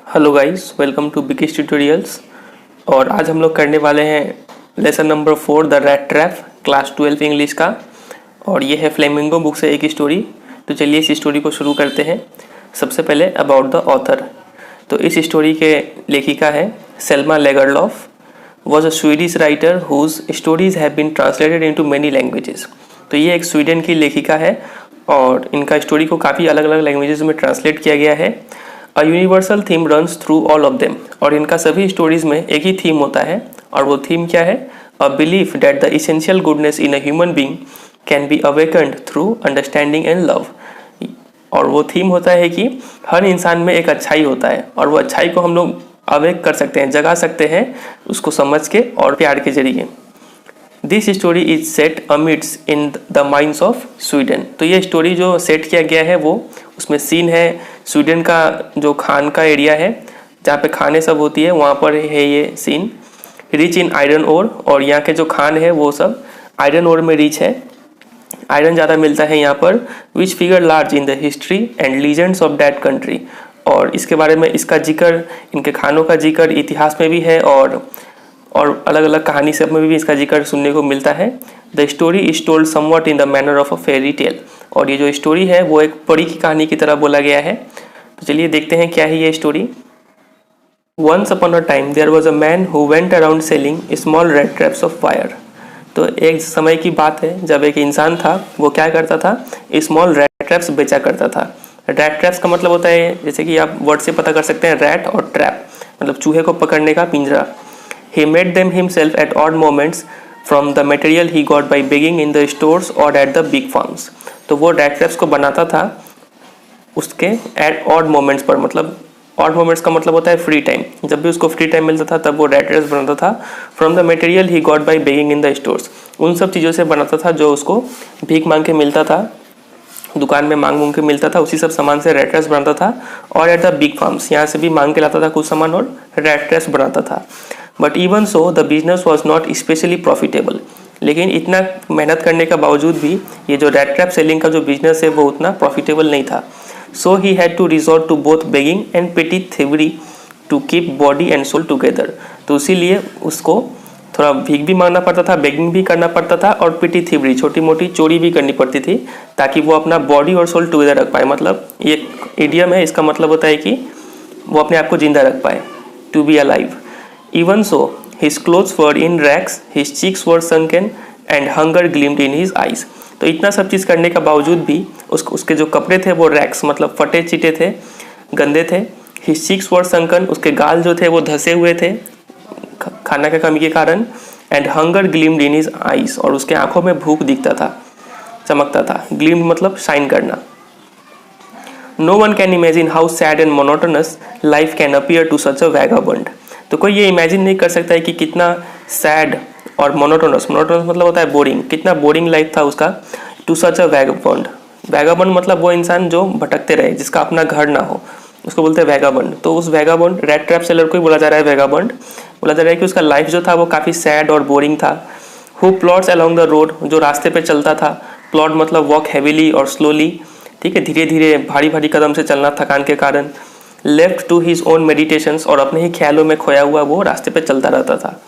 Hello guys, welcome to Bikish tutorials. और आज हम लोग करने वाले हैं lesson number 4 the rat trap, class 12 English का। और ये है फ्लेमिंगो बुक से एक स्टोरी। तो चलिए इस स्टोरी को शुरू करते हैं। सबसे पहले अबाउट द ऑथर। तो इस स्टोरी के लेखिका है Selma Lagerlof. Was a Swedish writer whose stories have been translated into many languages. तो ये एक स्वीडन की लेखिका है और इनका स्टोरी को काफ़ी अलग अलग लैंग्वेजेस में ट्रांसलेट किया गया है। A universal theme runs through all of them. और इनका सभी स्टोरीज में एक ही थीम होता है और वो थीम क्या है? A belief that the essential goodness in a human being can be awakened through understanding and love. और वो थीम होता है कि हर इंसान में एक अच्छाई होता है और वो अच्छाई को हम लोग अवेक कर सकते हैं, जगा सकते हैं उसको समझ के और प्यार के जरिए। This story is set amidst in the mines of Sweden. तो ये स्टोरी जो सेट किया गया है वो उसमें सीन है स्वीडन का जो खान का एरिया है जहाँ पे खाने सब होती है, वहाँ पर है ये scene. Rich in iron ore. और यहाँ के जो खान है वो सब आयरन ओर में रिच है, आयरन ज़्यादा मिलता है यहाँ पर। Which figure large in the history and legends of that country. और इसके बारे में इसका जिक्र, इनके खानों का जिक्र इतिहास में भी है और अलग अलग कहानी सब में भी इसका जिक्र सुनने को मिलता है। The story is told somewhat in the manner of a fairy tale. और ये जो स्टोरी है वो एक परी की कहानी की तरह बोला गया है। तो चलिए देखते हैं क्या है ये story. Once upon a time there was a man who went around selling small rat traps of wire. तो एक समय की बात है जब एक इंसान था, वो क्या करता था? स्मॉल रेड ट्रैप्स बेचा करता था। रेड ट्रैप्स का मतलब होता है, जैसे कि आप वर्ड से पता कर सकते हैं, रैट और ट्रैप मतलब चूहे को पकड़ने का पिंजरा। He made them himself at odd moments from the material he got by begging in the stores or at the big farms. तो वो rat traps को बनाता था उसके at odd moments पर, मतलब odd moments का मतलब होता है फ्री टाइम। जब भी उसको फ्री टाइम मिलता था तब वो rat traps बनाता था। From the material he got by begging in the stores, उन सब चीज़ों से बनाता था जो उसको भीख मांग के मिलता था, दुकान में मांग के मिलता था, उसी सब सामान से rat traps बनाता था। और एट द बिग फार्म्स, यहाँ से भी मांग के लाता था कुछ सामान और rat traps बनाता था। But even so the business was not specially profitable. लेकिन इतना मेहनत करने का बावजूद भी ये जो रेड ट्रैप सेलिंग का जो बिजनेस है वो उतना प्रॉफिटेबल नहीं था। So he had to resort to both begging and petty thievery to keep body and soul together. तो इसीलिए उसको थोड़ा भीख भी मांगना पड़ता था, बेगिंग भी करना पड़ता था और पेटी थेवरी छोटी मोटी चोरी भी करनी पड़ती थी ताकि वो अपना बॉडी और सोल टुगेदर रख पाए। मतलब ये इडियम है, इसका मतलब होता है कि वो अपने आप को जिंदा रख पाए, to be alive. Even so, his clothes were in rags, his cheeks were sunken, and hunger gleamed in his eyes. तो इतना सब चीज़ करने का बावजूद भी उसके जो कपड़े थे वो रैक्स मतलब फटे चिटे थे, गंदे थे। His cheeks were sunken, उसके गाल जो थे वो धसे हुए थे खाना की कमी के कारण। And hunger gleamed in his eyes, और उसके आंखों में भूख दिखता था, चमकता था। Gleamed मतलब शाइन करना। No one can imagine how sad and monotonous life can appear to such a vagabond. तो कोई ये इमेजिन नहीं कर सकता है कि कितना सैड और मोनोटोनस मतलब होता है बोरिंग, कितना बोरिंग लाइफ था उसका। To such a vagabond, vagabond मतलब वो इंसान जो भटकते रहे, जिसका अपना घर ना हो, उसको बोलते हैं वैगाबॉन्ड। तो उस वैगाबॉन्ड रेड ट्रैप सेलर को ही बोला जा रहा है वैगाबॉन्ड। बोला जा रहा है कि उसका लाइफ जो था वो काफ़ी सैड और बोरिंग था। Who plots along the road, जो रास्ते पे चलता था। प्लॉट मतलब वॉक हैवीली और स्लोली, ठीक है, धीरे धीरे भारी भारी कदम से चलना थकान के कारण। Left to his own meditations, और अपने ही ख्यालों में खोया हुआ वो रास्ते पे चलता रहता था।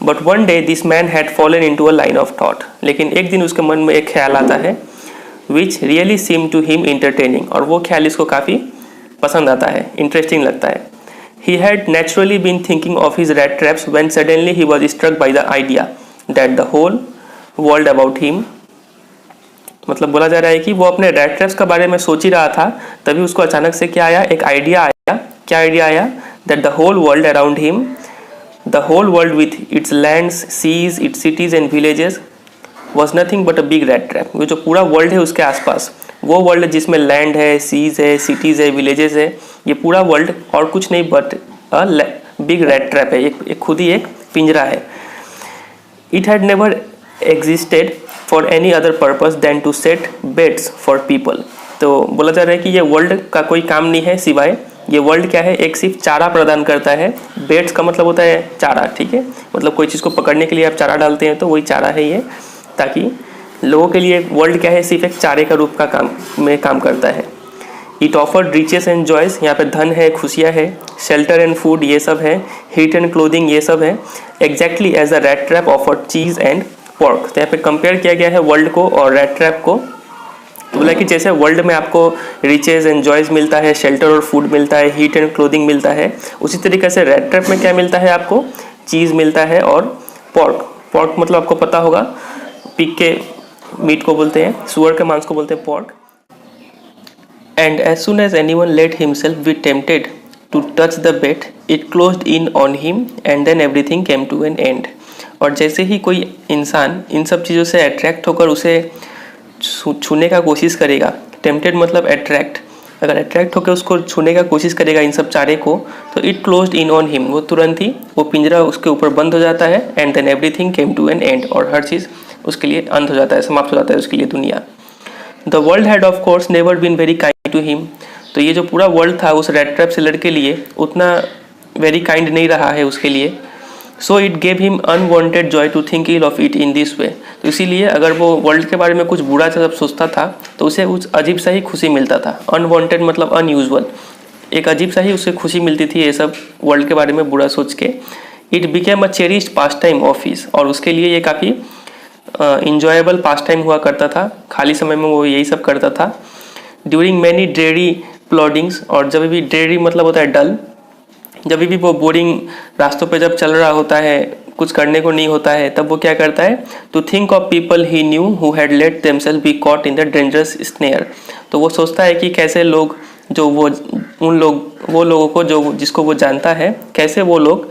But one day this man had fallen into a line of thought, लेकिन एक दिन उसके मन में एक ख्याल आता है which really seem to him entertaining, और वो ख्याल इसको काफ़ी पसंद आता है, इंटरेस्टिंग लगता है। He had naturally been thinking of his rat traps when suddenly he was struck by the idea that the whole world about him. मतलब बोला जा रहा है कि वो अपने रेड ट्रैप्स के बारे में सोच ही रहा था, तभी उसको अचानक से क्या आया, एक आइडिया आया। क्या आइडिया आया? That the whole world around him, the whole world with its lands, seas, its cities and villages was nothing but a big rat trap. वो जो पूरा वर्ल्ड है उसके आसपास, वो वर्ल्ड जिसमें लैंड है, सीज है, सिटीज़ है, विलेजेस है, ये पूरा वर्ल्ड और कुछ नहीं but a big rat trap है, एक खुद ही एक पिंजरा है। It had never existed for any other purpose than to set baits for people. तो बोला जा रहा है कि ये वर्ल्ड का कोई काम नहीं है सिवाय, ये वर्ल्ड क्या है, एक सिर्फ चारा प्रदान करता है। बेड्स का मतलब होता है चारा, ठीक है, मतलब कोई चीज़ को पकड़ने के लिए आप चारा डालते हैं तो वही चारा है ये, ताकि लोगों के लिए वर्ल्ड क्या है, सिर्फ एक चारे का रूप का काम में काम करता है। It offered riches and joys, यहाँ पे धन है, खुशियाँ है, शेल्टर एंड फूड ये सब है, हीट एंड क्लोथिंग ये सब है, exactly as a rat trap offered cheese and pork. तो यहाँ पे कंपेयर किया गया है वर्ल्ड को और रैट ट्रैप को। तो बोला कि जैसे वर्ल्ड में आपको रिचेज एंड जॉयज मिलता है, शेल्टर और फूड मिलता है, हीट एंड क्लोथिंग मिलता है, उसी तरीके से रैट ट्रैप में क्या मिलता है आपको, चीज़ मिलता है और पोर्क। पोर्क मतलब आपको पता होगा, पिग के मीट को बोलते हैं, सुअर के मांस को बोलते हैं pork. And as soon as anyone let himself be tempted to touch the bait it closed in on him and then everything came to an end. और जैसे ही कोई इंसान इन सब चीज़ों से अट्रैक्ट होकर उसे छूने का कोशिश करेगा, टेम्प्टेड मतलब अट्रैक्ट, अगर अट्रैक्ट होकर उसको छूने का कोशिश करेगा इन सब चारे को, तो it closed in on him, वो तुरंत ही वो पिंजरा उसके ऊपर बंद हो जाता है। And then everything came to an end, और हर चीज़ उसके लिए अंत हो जाता है, समाप्त हो जाता है उसके लिए दुनिया। The world had of course never been very kind to him. तो ये जो पूरा वर्ल्ड था उस रैट ट्रैप सेलर के लिए उतना वेरी काइंड नहीं रहा है उसके लिए। So it gave him unwanted joy to think ill of it in this way. तो इसीलिए अगर वो वर्ल्ड के बारे में कुछ बुरा जब सोचता था तो उसे कुछ अजीब सा ही खुशी मिलता था। अनवांटेड मतलब अनयूजुअल, एक अजीब सा ही उसे खुशी मिलती थी ये सब वर्ल्ड के बारे में बुरा सोच के। It became a cherished pass time of his, और उसके लिए ये काफ़ी इंजॉयबल पास टाइम हुआ करता था, खाली समय में वो यही सब करता था। ड्यूरिंग मैनी ड्रेरी प्लॉडिंग्स, और जब भी ड्रेरी मतलब होता है डल, जब भी वो बोरिंग रास्तों पे जब चल रहा होता है, कुछ करने को नहीं होता है, तब वो क्या करता है, to think of people he knew who had let themselves be caught in the dangerous snare. तो वो सोचता है कि कैसे लोग जो वो लोगों को जो जिसको वो जानता है, कैसे वो लोग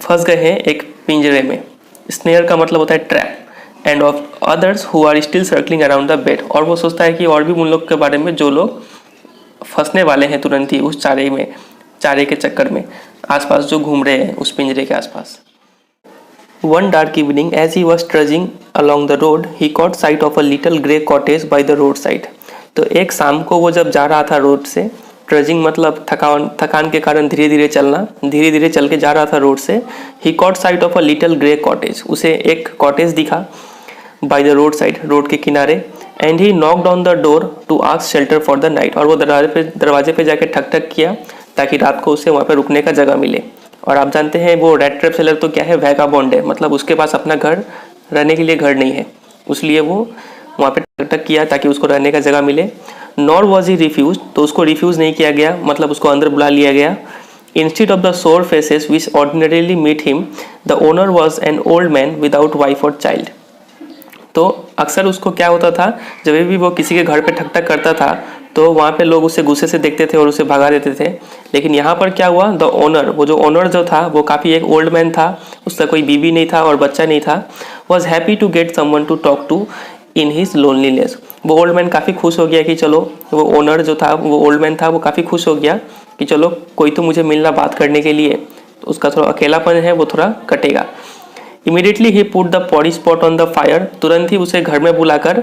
फंस गए हैं एक पिंजरे में। स्नेयर का मतलब होता है trap. And of others who are still circling around the bait, और वो सोचता है कि और भी उन लोग के बारे में जो लोग फंसने वाले हैं तुरंत ही उस चारे के चक्कर में, आसपास जो घूम रहे हैं उस पिंजरे के आसपास। One dark evening as he was trudging along the road he caught sight of a little grey cottage by the road side. तो एक शाम को वो जब जा रहा था रोड से, ट्रजिंग मतलब थकान के कारण धीरे धीरे चलना, धीरे धीरे चल के जा रहा था रोड से। He caught sight of a little grey cottage, उसे एक कॉटेज दिखा by the road side, road के किनारे। And he knocked on the door to ask shelter for the night, और वो दरवाजे पे जाके ठक ठक किया ताकि रात को उसे वहाँ पे रुकने का जगह मिले। और आप जानते हैं वो रैट ट्रैप सेलर तो क्या है, वैगाबॉन्ड है, मतलब उसके पास अपना घर रहने के लिए घर नहीं है, इसलिए वो वहाँ पे ठक ठक किया ताकि उसको रहने का जगह मिले। नॉर वॉज ही रिफ्यूज, तो उसको रिफ्यूज़ नहीं किया गया, मतलब उसको अंदर बुला लिया गया। Instead of the sour faces which ordinarily meet him the owner was an old man without wife और चाइल्ड। तो अक्सर उसको क्या होता था, जब भी वो किसी के घर पे ठक ठक करता था तो वहाँ पे लोग उसे गुस्से से देखते थे और उसे भगा देते थे। लेकिन यहाँ पर क्या हुआ, द ओनर, वो जो ओनर जो था वो काफ़ी एक ओल्ड मैन था, उसका कोई बीवी नहीं था और बच्चा नहीं था। Was happy to get someone to talk to in his loneliness. वो ओल्ड मैन काफ़ी खुश हो गया कि चलो, वो ओनर जो था, वो ओल्ड मैन था, वो काफ़ी खुश हो गया कि चलो कोई तो मुझे मिलना बात करने के लिए, तो उसका थोड़ा अकेलापन है वो थोड़ा कटेगा। Immediately he put the porridge pot on the fire, तुरंत ही उसे घर में बुलाकर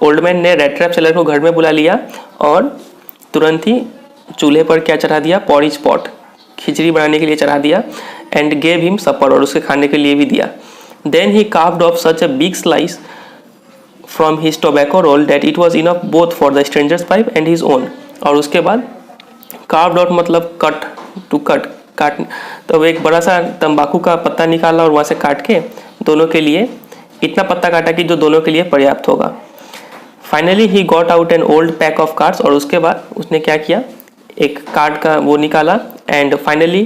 ओल्ड मैन ने रैट ट्रैप सेलर को घर में बुला लिया और तुरंत ही चूल्हे पर क्या चढ़ा दिया, पॉरिश पॉट, खिचड़ी बनाने के लिए चढ़ा दिया। एंड गेव हिम सपर, और उसके खाने के लिए भी दिया। Then he carved off such a big slice from his tobacco roll that it was enough both for the stranger's pipe and his own. और उसके बाद कार्व्ड आउट मतलब कट, टू कट, काट, तो एक बड़ा सा तंबाकू का पत्ता निकाला और वहाँ से काट के दोनों के लिए इतना पत्ता काटा कि जो दोनों के लिए पर्याप्त होगा। Finally he got out an old pack of cards, और उसके बाद उसने क्या किया, एक कार्ड का वो निकाला। And finally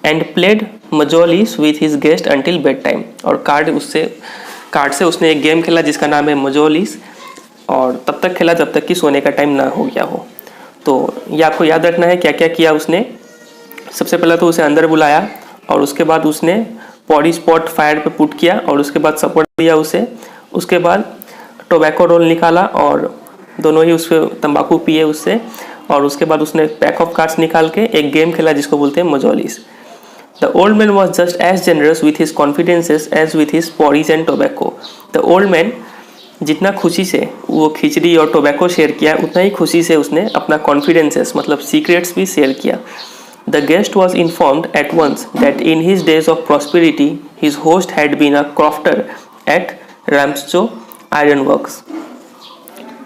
and played mjolis with his guest until bedtime, और कार्ड से उसने एक गेम खेला जिसका नाम है मजोलिस, और तब तक खेला जब तक कि सोने का टाइम ना हो गया हो। तो ये आपको याद रखना है क्या क्या किया उसने। सबसे पहले तो उसे अंदर बुलाया, और उसके बाद उसने पॉरिश पॉट फायर पे पुट किया, और उसके बाद सपोर्ट दिया उसे। उसके बाद टोबैको रोल निकाला और दोनों ही उस पर तंबाकू पिए उससे, और उसके बाद उसने पैक ऑफ कार्ड्स निकाल के एक गेम खेला जिसको बोलते हैं mjolis. The old man was just as generous with his confidences as with his porridge and tobacco. The old man जितना खुशी से वो खिचड़ी और टोबैको शेयर किया, उतना ही खुशी से उसने अपना कॉन्फिडेंसेस मतलब सीक्रेट्स भी शेयर किया। The guest was informed at once that in his days of prosperity, his host had been a crofter at Ramsjo Ironworks.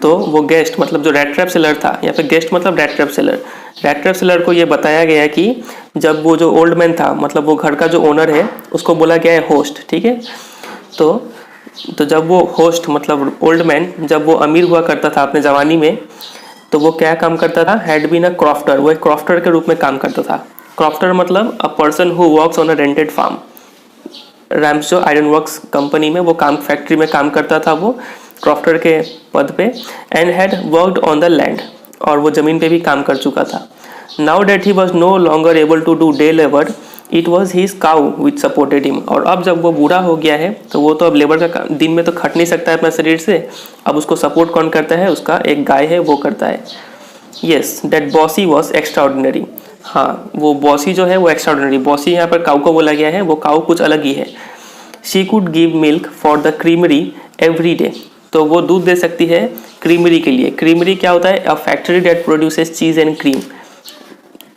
तो वो गेस्ट मतलब जो रैट ट्रैप सेलर था, यहाँ पे गेस्ट मतलब rat trap seller, rat trap seller को ये बताया गया कि जब वो जो ओल्ड मैन था मतलब वो घर का जो ओनर है उसको बोला गया है होस्ट, ठीक है। तो जब वो होस्ट मतलब ओल्ड मैन जब वो अमीर हुआ करता था अपने जवानी में, तो वो क्या काम करता था, हैड बीन अ क्रॉफ्टर, वो एक क्रॉफ्टर के रूप में काम करता था। क्रॉफ्टर मतलब a person who works on a rented farm. Ramsjo iron works company में वो काम, फैक्ट्री में काम करता था वो क्रॉफ्टर के पद पे, and had worked on the land, और वो ज़मीन पे भी काम कर चुका था। Now that he was no longer able to do day labour, it was his cow which supported him. और अब जब वो बूढ़ा हो गया है तो वो तो अब लेबर का दिन में तो खट नहीं सकता है अपना शरीर से, अब उसको सपोर्ट कौन करता है, उसका एक गाय है वो करता है। Yes that bossy was extra ordinary, हाँ वो बॉसी जो है वो एक्स्ट्रा ऑर्डिनरी, बॉसी यहाँ पर काउ को बोला गया है, वो काउ कुछ अलग ही है। She could give milk for the creamery every day, तो वो दूध दे सकती है क्रीमरी के लिए। क्रीमरी क्या होता है, a factory that produces cheese and cream,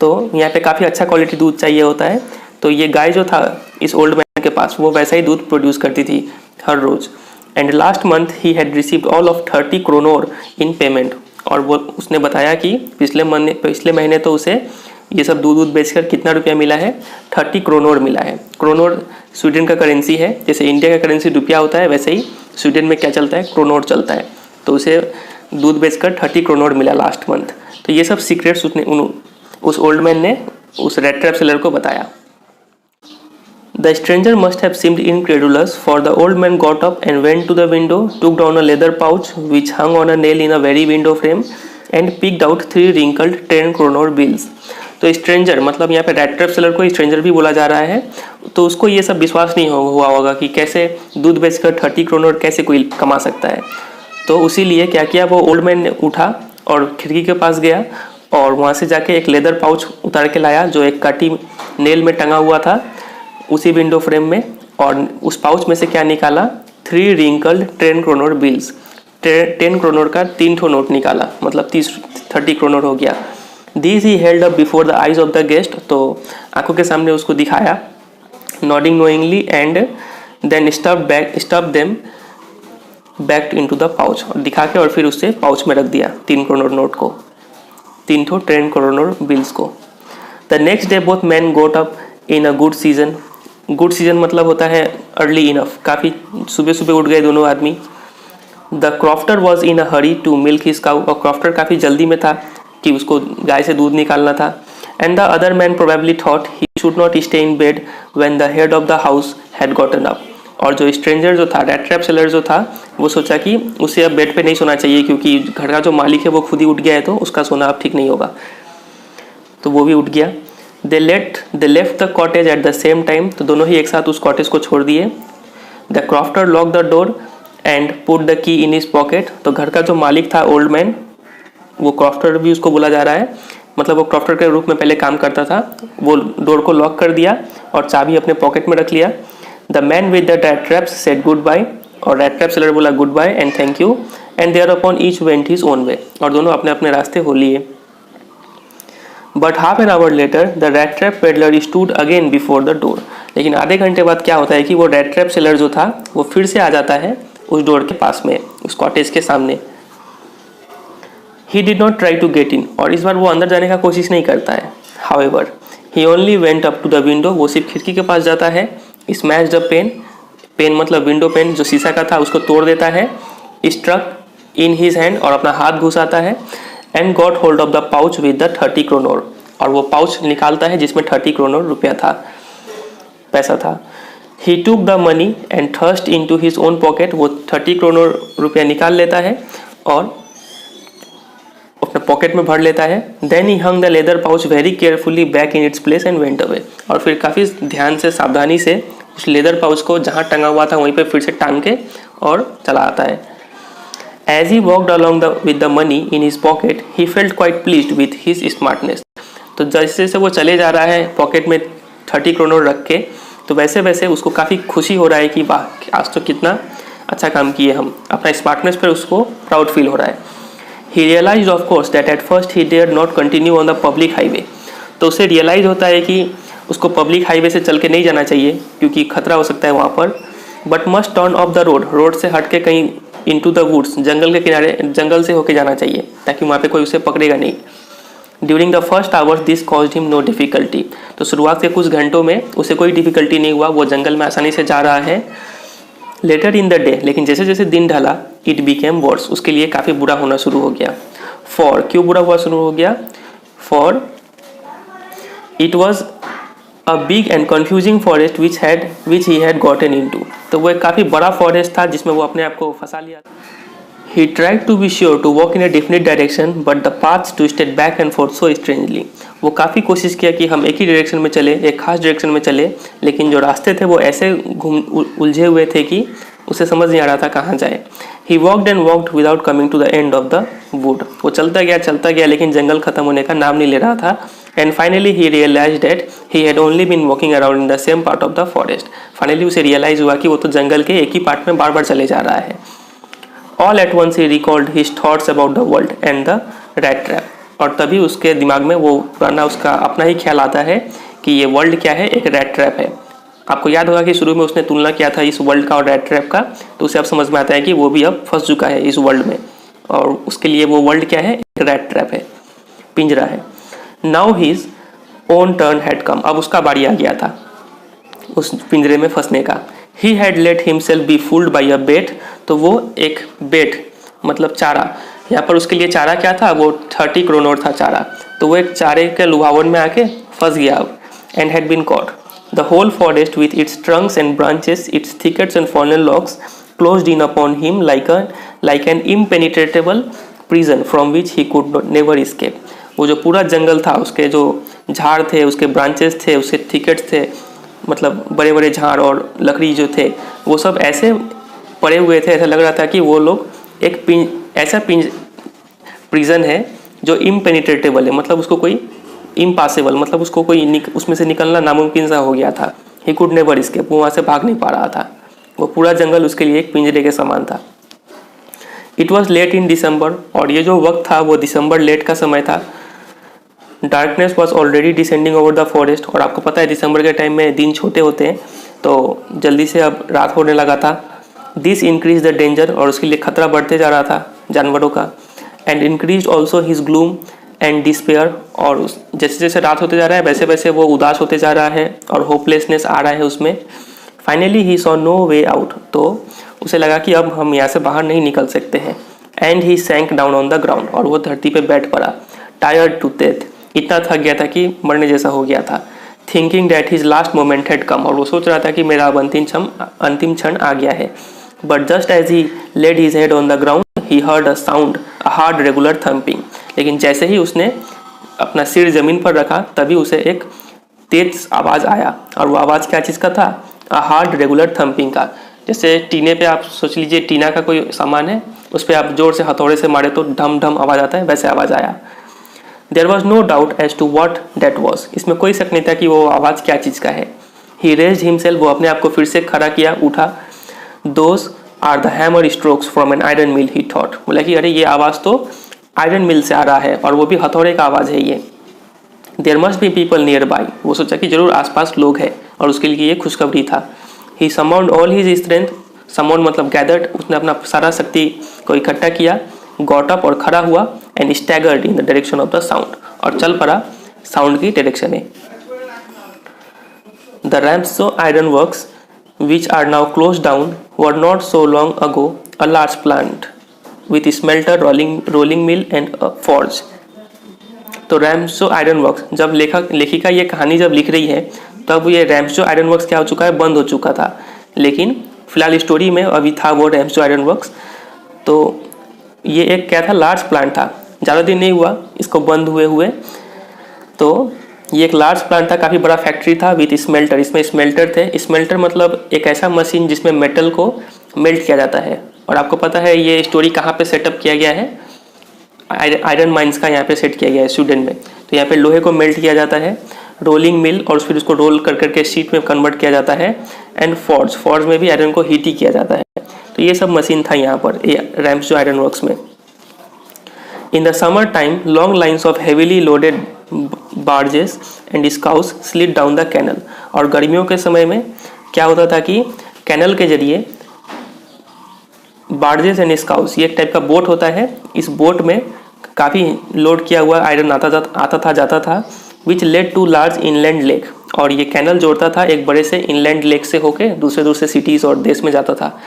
तो यहाँ पे काफ़ी अच्छा क्वालिटी दूध चाहिए होता है। तो ये गाय जो था इस ओल्ड मैन के पास वो वैसा ही दूध प्रोड्यूस करती थी हर रोज़। And last month he had received all of 30 kronor in payment, और वो उसने बताया कि पिछले महीने तो उसे ये सब दूध बेचकर कितना रुपया मिला है, 30 क्रोनोर मिला है। क्रोनोर स्वीडन का करेंसी है, जैसे इंडिया का करेंसी रुपया होता है वैसे ही स्वीडन में क्या चलता है, क्रोनोर चलता है। तो उसे दूध बेचकर 30 क्रोनोर मिला लास्ट मंथ। तो ये सब सीक्रेट्स उस ओल्ड मैन ने उस रेड ट्रैप सेलर को बताया। The stranger must have seemed incredulous, for the old man got up and went to the window, took down a leather pouch which hung on a nail in a very window frame, and picked out 3 wrinkled 10 kronor bills. तो stranger मतलब यहाँ पे red trap seller को stranger भी बोला जा रहा है, तो उसको ये सब विश्वास नहीं हुआ होगा कि कैसे दूध बेचकर 30 क्रोनर कैसे कोई कमा सकता है। तो उसीलिए क्या किया, वो ओल्ड मैन ने उठा और खिड़की के पास गया और वहाँ से जाके एक लेदर पाउच उतार के लाया जो एक काटी नेल में टंगा हुआ था उसी विंडो फ्रेम में, और उस पाउच में से क्या निकाला, 3 रिंकल्ड 10 क्रोनर बिल्स, 10 क्रोनर का 3 ठो नोट निकाला, मतलब 30 क्रोनर हो गया। This he held up before the eyes of the guest, तो आंखों के सामने उसको दिखाया, nodding knowingly, and then stuff them back into the pouch, और दिखा के और फिर उससे पाउच में रख दिया 3 क्रोनर नोट को, 3 ठो 10 क्रोनर बिल्स को। The next day both man goat up in a good season, good season मतलब होता है अर्ली इनफ, काफ़ी सुबह सुबह उठ गए दोनों आदमी। The crofter was in a hurry to milk his cow, और क्रॉफ्टर काफ़ी जल्दी में था कि उसको गाय से दूध निकालना था। And the other man probably thought he should not stay in bed when the head of the house had gotten up, और जो स्ट्रेंजर जो था, रेड ट्रैप सेलर जो था, वो सोचा कि उसे अब बेड पे नहीं सोना चाहिए क्योंकि घर का जो मालिक है वो खुद ही उठ गया है तो उसका सोना अब ठीक नहीं होगा, तो वो भी उठ गया। They left the cottage at the same time, तो दोनों ही एक साथ उस कॉटेज को छोड़ दिए। The crofter lock the door and put the key in his pocket, तो घर का जो मालिक था ओल्ड मैन, वो क्रॉफ्टर भी उसको बोला जा रहा है, मतलब वो क्रॉफ्टर के रूप में पहले काम करता था, वो डोर को लॉक कर दिया और चाबी अपने पॉकेट में रख लिया। The man with the red traps said goodbye, और रेड ट्रैप सेलर बोला goodbye and thank you, and thereupon each went his own way, और दोनों अपने अपने रास्ते हो लिए। But half an hour later the red trap peddler stood again before the door, लेकिन आधे घंटे बाद क्या होता है कि वो रेड ट्रैप सेलर जो था वो फिर से आ जाता है उस डोर के पास में, उस कॉटेज के सामने। He did not try to get in, और इस बार वो अंदर जाने का कोशिश नहीं करता है। However he only went up to the window, वो सिर्फ खिड़की के पास जाता है, स्मैश द पेन, पेन मतलब विंडो पेन जो शीशा का था उसको तोड़ देता है, स्ट्रक इन हिज हैंड, और अपना हाथ घुसाता है, and got hold of the pouch with the 30 kronor, और वो पाउच निकालता है जिसमें 30 क्रोनोर रुपया था, पैसा था। He took the money and thrust in to his own pocket, वो 30 क्रोनोर रुपया निकाल लेता है और अपने पॉकेट में भर लेता है। Then he hung the leather pouch very carefully back in its place and went away, और फिर काफ़ी ध्यान से सावधानी से उस लेदर पाउच को जहाँ टंगा हुआ था वहीं पे फिर से टांग के और चला आता है। As he walked along with the money in his pocket, he felt quite pleased with his smartness. तो जैसे जैसे वो चले जा रहा है पॉकेट में 30 क्रोनर रख के, तो वैसे वैसे उसको काफ़ी खुशी हो रहा है कि वाह आज तो कितना अच्छा काम किए हम, अपना स्मार्टनेस पर उसको प्राउड फील हो रहा है। He realized of course that at first he dared not continue on the public highway. तो उसे रियलाइज होता है कि उसको पब्लिक हाईवे से चल के नहीं जाना चाहिए क्योंकि खतरा हो सकता है वहाँ पर, but must turn off the road, road से हट के कहीं इनटू द वुड्स, जंगल के किनारे, जंगल से होके जाना चाहिए ताकि वहाँ पे कोई उसे पकड़ेगा नहीं। During the first hours this caused him no difficulty, तो शुरुआत के कुछ घंटों में उसे कोई डिफिकल्टी नहीं हुआ, वो जंगल में आसानी से जा रहा है। लेटर इन द डे, लेकिन जैसे जैसे दिन ढला, इट बिकेम वर्स, उसके लिए काफ़ी बुरा होना शुरू हो गया। फॉर, क्यों बुरा हुआ शुरू हो गया? For it was a big and confusing forest which he had gotten into, तो वो एक काफ़ी बड़ा फॉरेस्ट था जिसमें वो अपने आप को फंसा लिया। He tried to be sure to walk in a definite direction, but the paths twisted back and forth so strangely. वो काफ़ी कोशिश किया कि हम एक ही डायरेक्शन में चले, एक खास डायरेक्शन में चले, लेकिन जो रास्ते थे वो ऐसे उलझे हुए थे कि उसे समझ नहीं आ रहा था कहाँ जाए। He walked and walked without coming to the end of the wood. वो चलता गया लेकिन जंगल खत्म होने का नाम नहीं ले रहा था। And finally he realized that he had only been walking around in the same part of the forest. Finally उसे realize हुआ कि वो तो जंगल के एक ही पार्ट में बार बार चले जा रहा है। All at once he recalled his thoughts about the world and the rat trap. और तभी उसके दिमाग में वो पुराना उसका अपना ही ख्याल आता है कि ये वर्ल्ड क्या है, एक रैट ट्रैप है। आपको याद होगा कि शुरू में उसने तुलना किया था इस वर्ल्ड का और रैट ट्रैप का, तो उसे अब समझ में आता है कि वो भी अब फंस चुका है इस वर्ल्ड में, और उसके लिए वो वर्ल्ड क्या है, एक रैट ट्रैप है, पिंजरा है। Now his own turn had come, अब उसका बारी आ गया था उस पिंजरे में फंसने का। He had let himself be fooled by a bait, तो वो एक बेट मतलब चारा, यहाँ पर उसके लिए चारा क्या था, वो 30 क्रोनोर था चारा, तो वो एक चारे के लुभावन में आके फंस गया अब। And had been caught. The whole forest with its trunks and branches, its thickets and fallen logs closed in upon him like an impenetrable prison from which he could never escape. वो जो पूरा जंगल था, उसके जो झाड़ थे, उसके branches थे, उसके थिकेट्स थे, मतलब बड़े बड़े झाड़ और लकड़ी जो थे वो सब ऐसे पड़े हुए थे, ऐसा लग रहा था कि वो लोग एक ऐसा प्रिजन है जो इम्पेनिट्रेटेबल है, मतलब उसको कोई इम्पॉसिबल, मतलब उसको कोई उसमें से निकलना नामुमकिन सा हो गया था। ही कुड नेवर एस्केप, वो वहाँ से भाग नहीं पा रहा था, वो पूरा जंगल उसके लिए एक पिंजरे के समान था। इट वॉज लेट इन दिसंबर, और ये जो वक्त था वो दिसंबर लेट का समय था। Darkness was already descending over the forest, और आपको पता है दिसंबर के टाइम में दिन छोटे होते हैं तो जल्दी से अब रात होने लगा था। दिस इंक्रीज द डेंजर, और उसके लिए खतरा बढ़ते जा रहा था जानवरों का। And increase also his gloom and despair, और जैसे जैसे रात होते जा रहा है वैसे वैसे वो उदास होते जा रहा है और होपलेसनेस आ रहा है उसमें। Finally he saw no way out, तो उसे लगा कि अब हम यहाँ से बाहर नहीं निकल सकते हैं। And he sank down on the ground, और वो धरती पे बैठ पड़ा, टायर्ड टू डेथ, इतना थक गया था कि मरने जैसा हो गया था। Thinking that his last moment had come, और वो सोच रहा था कि मेरा अब अंतिम क्षण आ गया है। But just as he laid his head on the ground he heard a sound, a hard regular thumping, लेकिन जैसे ही उसने अपना सिर जमीन पर रखा तभी उसे एक तेज आवाज़ आया, और वो आवाज़ क्या चीज़ का था, अ हार्ड रेगुलर थम्पिंग का। जैसे टीने पे आप सोच लीजिए टीना का कोई सामान है, उस पर आप जोर से हथौड़े से मारे तो ढम ढम आवाज़ आता है, वैसे आवाज़ आया। There was no doubt as to what that was, इसमें कोई शक नहीं था कि वो आवाज़ क्या चीज़ का है। ही रेज्ड हिमसेल्फ, वो अपने आप को फिर से खड़ा किया, उठा। Those are the hammer strokes from an iron mill, he thought, बोला कि अरे ये आवाज़ तो आयरन मिल से आ रहा है, और वो भी हथौड़े का आवाज़ है ये। There must be people nearby, वो सोचा कि जरूर आसपास लोग हैं, और उसके लिए ये खुशखबरी था। ही समाउंड ऑल हिज स्ट्रेंथ, समाउंड मतलब गैदर्ड, उसने अपना सारा शक्ति को इकट्ठा किया, गॉट अप और खड़ा हुआ, and staggered in the direction of the sound, और चल पड़ा साउंड की डायरेक्शन में। The Ramsjo iron works which are now closed down were not so long ago a large plant with smelter, rolling mill and a forge. तो रैम्सो iron works, जब लेखिका ये कहानी जब लिख रही है तब ये रैम्सो आयरन वर्क्स क्या हो चुका है, बंद हो चुका था, लेकिन फिलहाल स्टोरी में अभी था वो रैम्सो आयरन वर्क्स। तो ये एक क्या था, लार्ज प्लांट था, ज़्यादा दिन नहीं हुआ इसको बंद हुए। तो ये एक लार्ज प्लांट था, काफ़ी बड़ा फैक्ट्री था विथ स्मेल्टर, इसमें स्मेल्टर थे। स्मेल्टर मतलब एक ऐसा मशीन जिसमें मेटल को मेल्ट किया जाता है, और आपको पता है ये स्टोरी कहाँ पे सेटअप किया गया है, आयरन माइंस का यहाँ पे सेट किया गया है स्वीडन में। तो यहाँ पे लोहे को मेल्ट किया जाता है, रोलिंग मिल, और फिर उसको रोल कर करके शीट में कन्वर्ट किया जाता है, एंड फोर्ज में भी आयरन को हीट ही किया जाता है। तो ये सब मशीन था यहाँ पर रैम्सो आयरन वर्क्स में। In the summer time long lines of heavily loaded barges and scows slid down the canal, और गर्मियों के समय में क्या होता था कि कैनल के जरिए बार्जेस एंड स्काउस, ये एक टाइप का बोट होता है। इस बोट में काफ़ी लोड किया हुआ आयरन आता था जाता था, which led to large inland lake, और ये कैनल जोड़ता था एक बड़े से इनलैंड लेक से होके दूसरे दूसरे सिटीज़ और देश में जाता था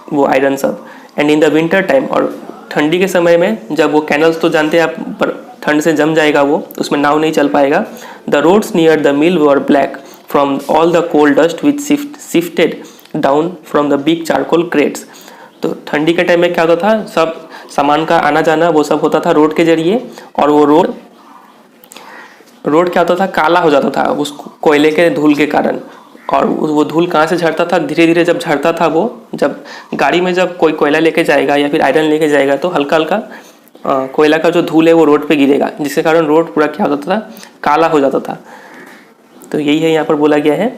वो आयरन सब। And in the winter time, और ठंडी के समय में जब वो कैनल्स तो जानते हैं आप, पर ठंड से जम जाएगा वो, उसमें नाव नहीं चल पाएगा। The roads near the mill were black from all the coal dust which shifted down from the big charcoal crates. तो ठंडी के टाइम में क्या होता था, सब सामान का आना जाना वो सब होता था रोड के जरिए, और वो रोड क्या होता था, काला हो जाता था उस कोयले के धूल के कारण। और वो धूल कहाँ से झड़ता था, धीरे धीरे जब झड़ता था वो, जब गाड़ी में जब कोई कोयला लेके जाएगा या फिर आयरन लेके जाएगा तो हल्का हल्का कोयला का जो धूल है वो रोड पे गिरेगा, जिसके कारण रोड पूरा क्या होता था, काला हो जाता था। तो यही है यहाँ पर बोला गया है।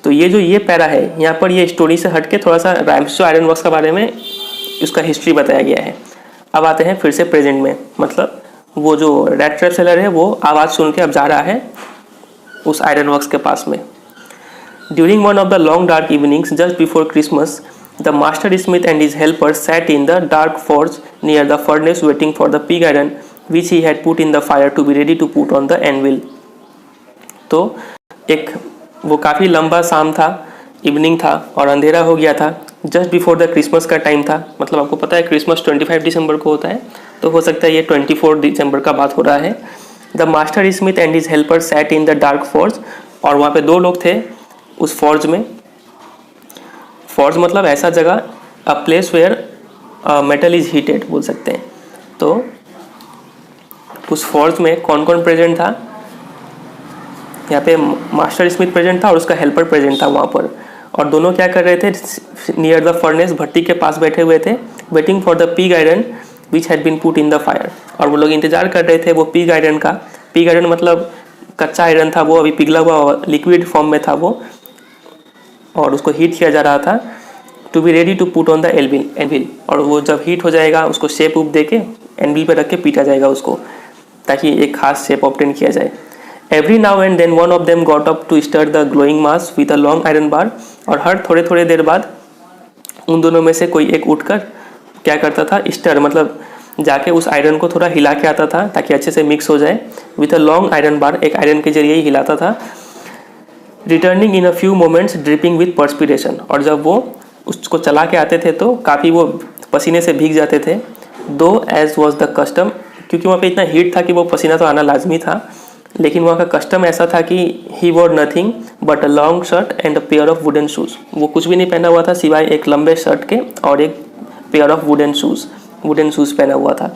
तो ये पैरा है यहाँ पर, ये स्टोरी से हटके थोड़ा सा रैम्सो आयरन वर्क्स के बारे में उसका हिस्ट्री बताया गया है। अब आते हैं फिर से प्रेजेंट में, मतलब वो जो रेड ट्रैप सेलर है वो आवाज़ सुन के अब जा रहा है उस आयरन वर्क्स के पास में। During one of the long dark evenings just before Christmas, the master smith and his helper sat in the dark forge near the furnace waiting for the pig iron which he had put in the fire to be ready to put on the anvil. तो एक वो काफ़ी लंबा शाम था, evening था और अंधेरा हो गया था, जस्ट बिफोर द क्रिसमस का टाइम था। मतलब आपको पता है क्रिसमस 25 दिसंबर को होता है, तो हो सकता है ये 24 दिसंबर का बात हो रहा है। The master smith and his helper sat in the dark forge, और वहाँ पे दो लोग थे उस फोर्ज में। फोर्ज मतलब ऐसा जगह, a place where metal is heated बोल सकते हैं। तो उस फोर्ज में कौन कौन प्रेजेंट था, यहाँ पे मास्टर स्मिथ प्रेजेंट था और उसका हेल्पर प्रेजेंट था वहाँ पर, और दोनों क्या कर रहे थे, नियर द फर्नेस, भट्टी के पास बैठे हुए थे, waiting for the pig iron which had been put in the fire. और वो लोग इंतजार कर रहे थे वो पिग आयरन का। पिग आयरन मतलब कच्चा आयरन था, वो अभी पिघला हुआ लिक्विड फॉर्म में था वो, और उसको हीट किया जा रहा था to be ready to put on the anvil. और वो जब हीट हो जाएगा उसको शेप उप दे के एनविल पर रख के पीटा जाएगा उसको, ताकि एक खास शेप ऑब्टेन किया जाए। Every now and then one of them got up to stir the glowing mass with a long iron bar, और हर थोड़े थोड़े देर बाद उन दोनों में से कोई एक उठकर क्या करता था, स्टर मतलब जाके उस आयरन को थोड़ा हिला के आता था ताकि अच्छे से मिक्स हो जाए। With a long iron bar, एक आयरन के जरिए ही हिलाता था। Returning in a few moments dripping with perspiration, और जब वो उसको चला के आते थे तो काफ़ी वो पसीने से भीग जाते थे। दो एज वॉज द कस्टम, क्योंकि वहाँ पे इतना हीट था कि वो पसीना तो आना लाजमी था, लेकिन वहाँ का कस्टम ऐसा था कि he wore nothing but a long shirt and a pair of wooden shoes. वो कुछ भी नहीं पहना हुआ था सिवाय एक लंबे शर्ट के और एक पेयर ऑफ वुडन शूज़ पहना हुआ था।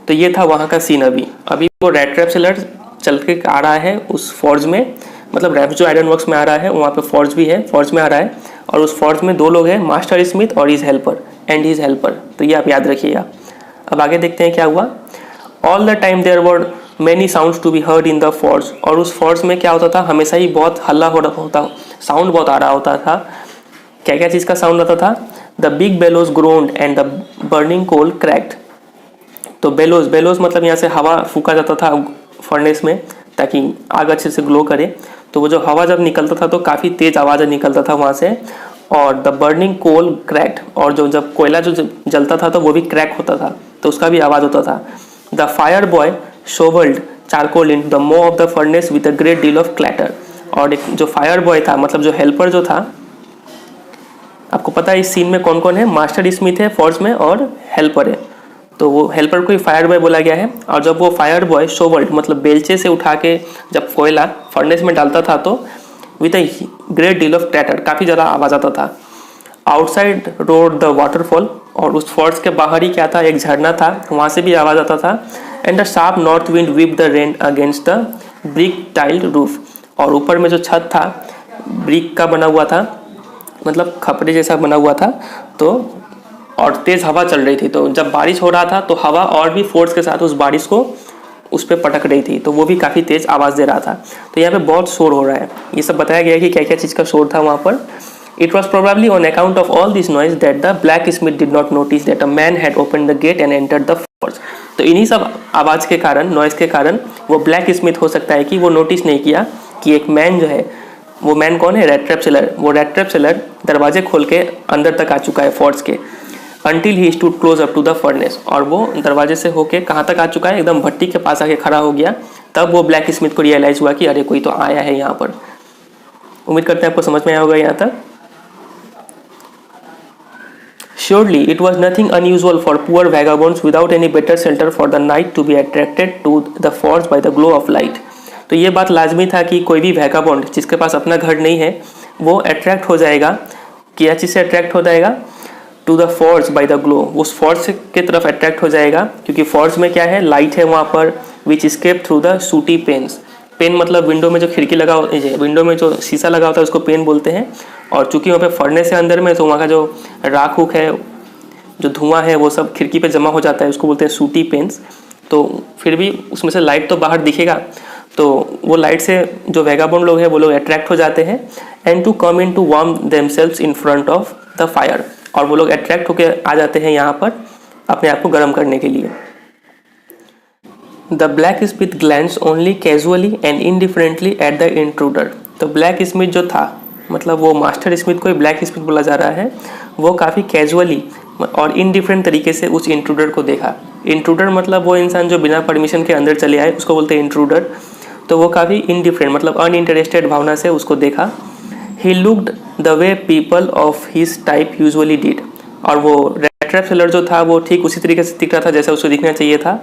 तो ये था वहाँ का सीन। अभी वो रेड ट्रैप सेलर चल के आ रहा है उस फोर्ज में, मतलब रैम्सो आयरन वर्क्स में आ रहा है, वहाँ पे फोर्ज भी है, फोर्ज में आ रहा है, और उस फोर्ज में दो लोग हैं, मास्टर स्मिथ और हिज हेल्पर। तो ये आप याद रखिएगा। अब आगे देखते हैं क्या हुआ। All the time there were many sounds to be heard in the forge, और उस फोर्ज में क्या होता था, हमेशा ही बहुत हल्ला हो रहा होता, साउंड बहुत आ रहा होता था। क्या क्या चीज़ का साउंड आता था, the big bellows groaned and the burning coal crackled. तो बेलोज मतलब यहाँ से हवा फूका जाता था फर्नेस में ताकि आग अच्छे से ग्लो करे। तो वो जो हवा जब निकलता था तो काफ़ी तेज़ आवाज़ निकलता था वहाँ से। और द बर्निंग कोल क्रैक्ड, और जो जब कोयला जो जलता था तो वो भी क्रैक होता था, तो उसका भी आवाज़ होता था। The fire boy shovelled charcoal in the maw of the furnace with a great deal of clatter. और एक जो फायर बॉय था, मतलब जो हेल्पर जो था, आपको पता है इस सीन में कौन कौन है, मास्टर स्मिथ है फोर्ज में और हेल्पर है। तो वो हेल्पर को ही फायर बॉय बोला गया है। और जब वो फायर बॉय शोवल्ड मतलब बेलचे से उठा के जब कोयला फर्नेस में डालता था तो with a great deal of clatter, काफ़ी ज़्यादा आवाज़ आता था। आउटसाइड रोड द वाटरफॉल, और उस फोर्स के बाहर ही क्या था, एक झरना था, वहाँ से भी आवाज़ आता था। And the sharp north wind whip the rain against the brick tiled roof, और ऊपर में जो छत था ब्रिक का बना हुआ था, मतलब खपड़े जैसा बना हुआ था, तो और तेज़ हवा चल रही थी। तो जब बारिश हो रहा था तो हवा और भी फोर्स के साथ उस बारिश को उस पर पटक रही थी, तो वो भी काफ़ी तेज़ आवाज़ दे रहा था। तो यहाँ पे बहुत शोर हो रहा है, ये सब बताया गया है कि क्या क्या चीज़ का शोर था वहाँ पर। It was probably on account of all this noise that the blacksmith did not notice that a man had opened the gate and entered the forge. तो इन्हीं सब आवाज़ के कारण, नॉइज़ के कारण वो ब्लैक स्मिथ हो सकता है कि वो नोटिस नहीं किया कि एक मैन जो है वो मैन कौन है? Rat trap seller. वो रैट ट्रैप सेलर दरवाजे खोल के अंदर तक आ चुका है फॉर्ज के। Until he stood close up to the furnace, और वो दरवाजे से होके कहाँ तक आ चुका है? एकदम भट्टी के पास आके खड़ा हो गया। तब वो ब्लैक स्मिथ को रियलाइज़ हुआ कि अरे कोई तो आया है यहाँ पर। उम्मीद करते हैं आपको समझ में आया होगा यहाँ तक। Surely it was nothing unusual for poor vagabonds without any better shelter for the night to be attracted to the forge by the glow of light। तो ये बात लाजमी था कि कोई भी वैगाबॉन्ड जिसके पास अपना घर नहीं है वो अट्रैक्ट हो जाएगा। क्या चीज़ से अट्रैक्ट हो जाएगा? To the forge by the glow, उस फॉर्ज की तरफ अट्रैक्ट हो जाएगा, क्योंकि फॉर्ज में क्या है? लाइट है वहाँ पर, which escaped through the sooty panes. Pane मतलब विंडो में जो खिड़की लगा विंडो में जो शीशा लगा होता है उसको पेन बोलते हैं। और चूंकि वहाँ पे फर्नेस है अंदर में, तो वहाँ का जो राख उख है, जो धुआं है, वो सब खिड़की पे जमा हो जाता है, उसको बोलते हैं सूटी पेन्स। तो फिर भी उसमें से लाइट तो बाहर दिखेगा, तो वो लाइट से जो वैगाबॉन्ड लोग हैं वो लोग अट्रैक्ट हो जाते हैं। And to come in to warm themselves in front of the fire, और वो लोग अट्रैक्ट होकर आ जाते हैं यहाँ पर अपने आप को गर्म करने के लिए। The blacksmith glance only casually and indifferently at the intruder. तो ब्लैक स्मिथ जो था, मतलब वो मास्टर स्मिथ को ही ब्लैक स्मिथ बोला जा रहा है, वो काफ़ी कैजुअली और इनडिफरेंट तरीके से उस इंट्रूडर को देखा। इंट्रूडर मतलब वो इंसान जो बिना परमिशन के अंदर चले आए, उसको बोलते हैं इंट्रूडर। तो वो काफ़ी इनडिफरेंट मतलब अनइंटरेस्टेड भावना से उसको देखा। He looked the way people of his type usually did, और वो रैट ट्रैप सेलर जो था वो ठीक उसी तरीके से दिख रहा था जैसा उसको दिखना चाहिए था।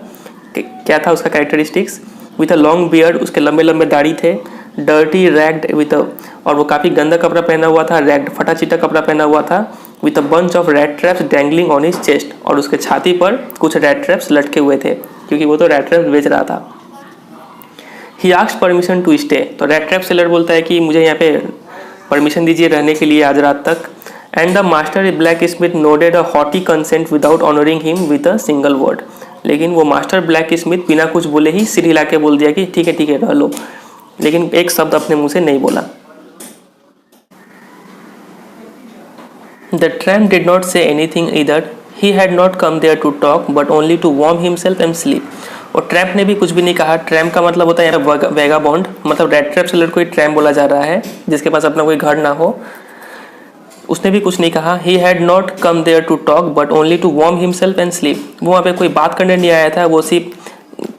क्या था उसका characteristics? With a long beard, उसके लंबे लंबे दाढ़ी थे। डर्टी रैग्ड विथ अ, और वो काफ़ी गंदा कपड़ा पहना हुआ था, रैग्ड फटा चिटा कपड़ा पहना हुआ था। With a bunch of rat traps dangling on his chest, और उसके छाती पर कुछ रैट ट्रैप्स लटके हुए थे, क्योंकि वो तो रैट ट्रैप्स बेच रहा था। He asked permission to stay, तो रैट ट्रैप सेलर बोलता है कि मुझे यहाँ पे परमिशन दीजिए रहने के लिए आज रात तक। And the master blacksmith nodded a haughty consent without honouring him with a single word. लेकिन वो मास्टर ब्लैक स्मिथ बिना कुछ बोले ही सिर हिला के बोल दिया कि ठीक है रह लो, लेकिन एक शब्द अपने मुंह से नहीं बोला। The tramp did not say anything either. He had not come there to talk, but only to warm himself and sleep. और ट्रैम्प ने भी कुछ भी नहीं कहा। ट्रैम्प का मतलब होता है वैगाबॉन्ड, मतलब रैट ट्रैप सेलर को ही ट्रैम्प बोला जा रहा है, जिसके पास अपना कोई घर ना हो। उसने भी कुछ नहीं कहा। He had not come there to talk, but only to warm himself and sleep. वो वहाँ पे कोई बात करने नहीं आया था, वो सिर्फ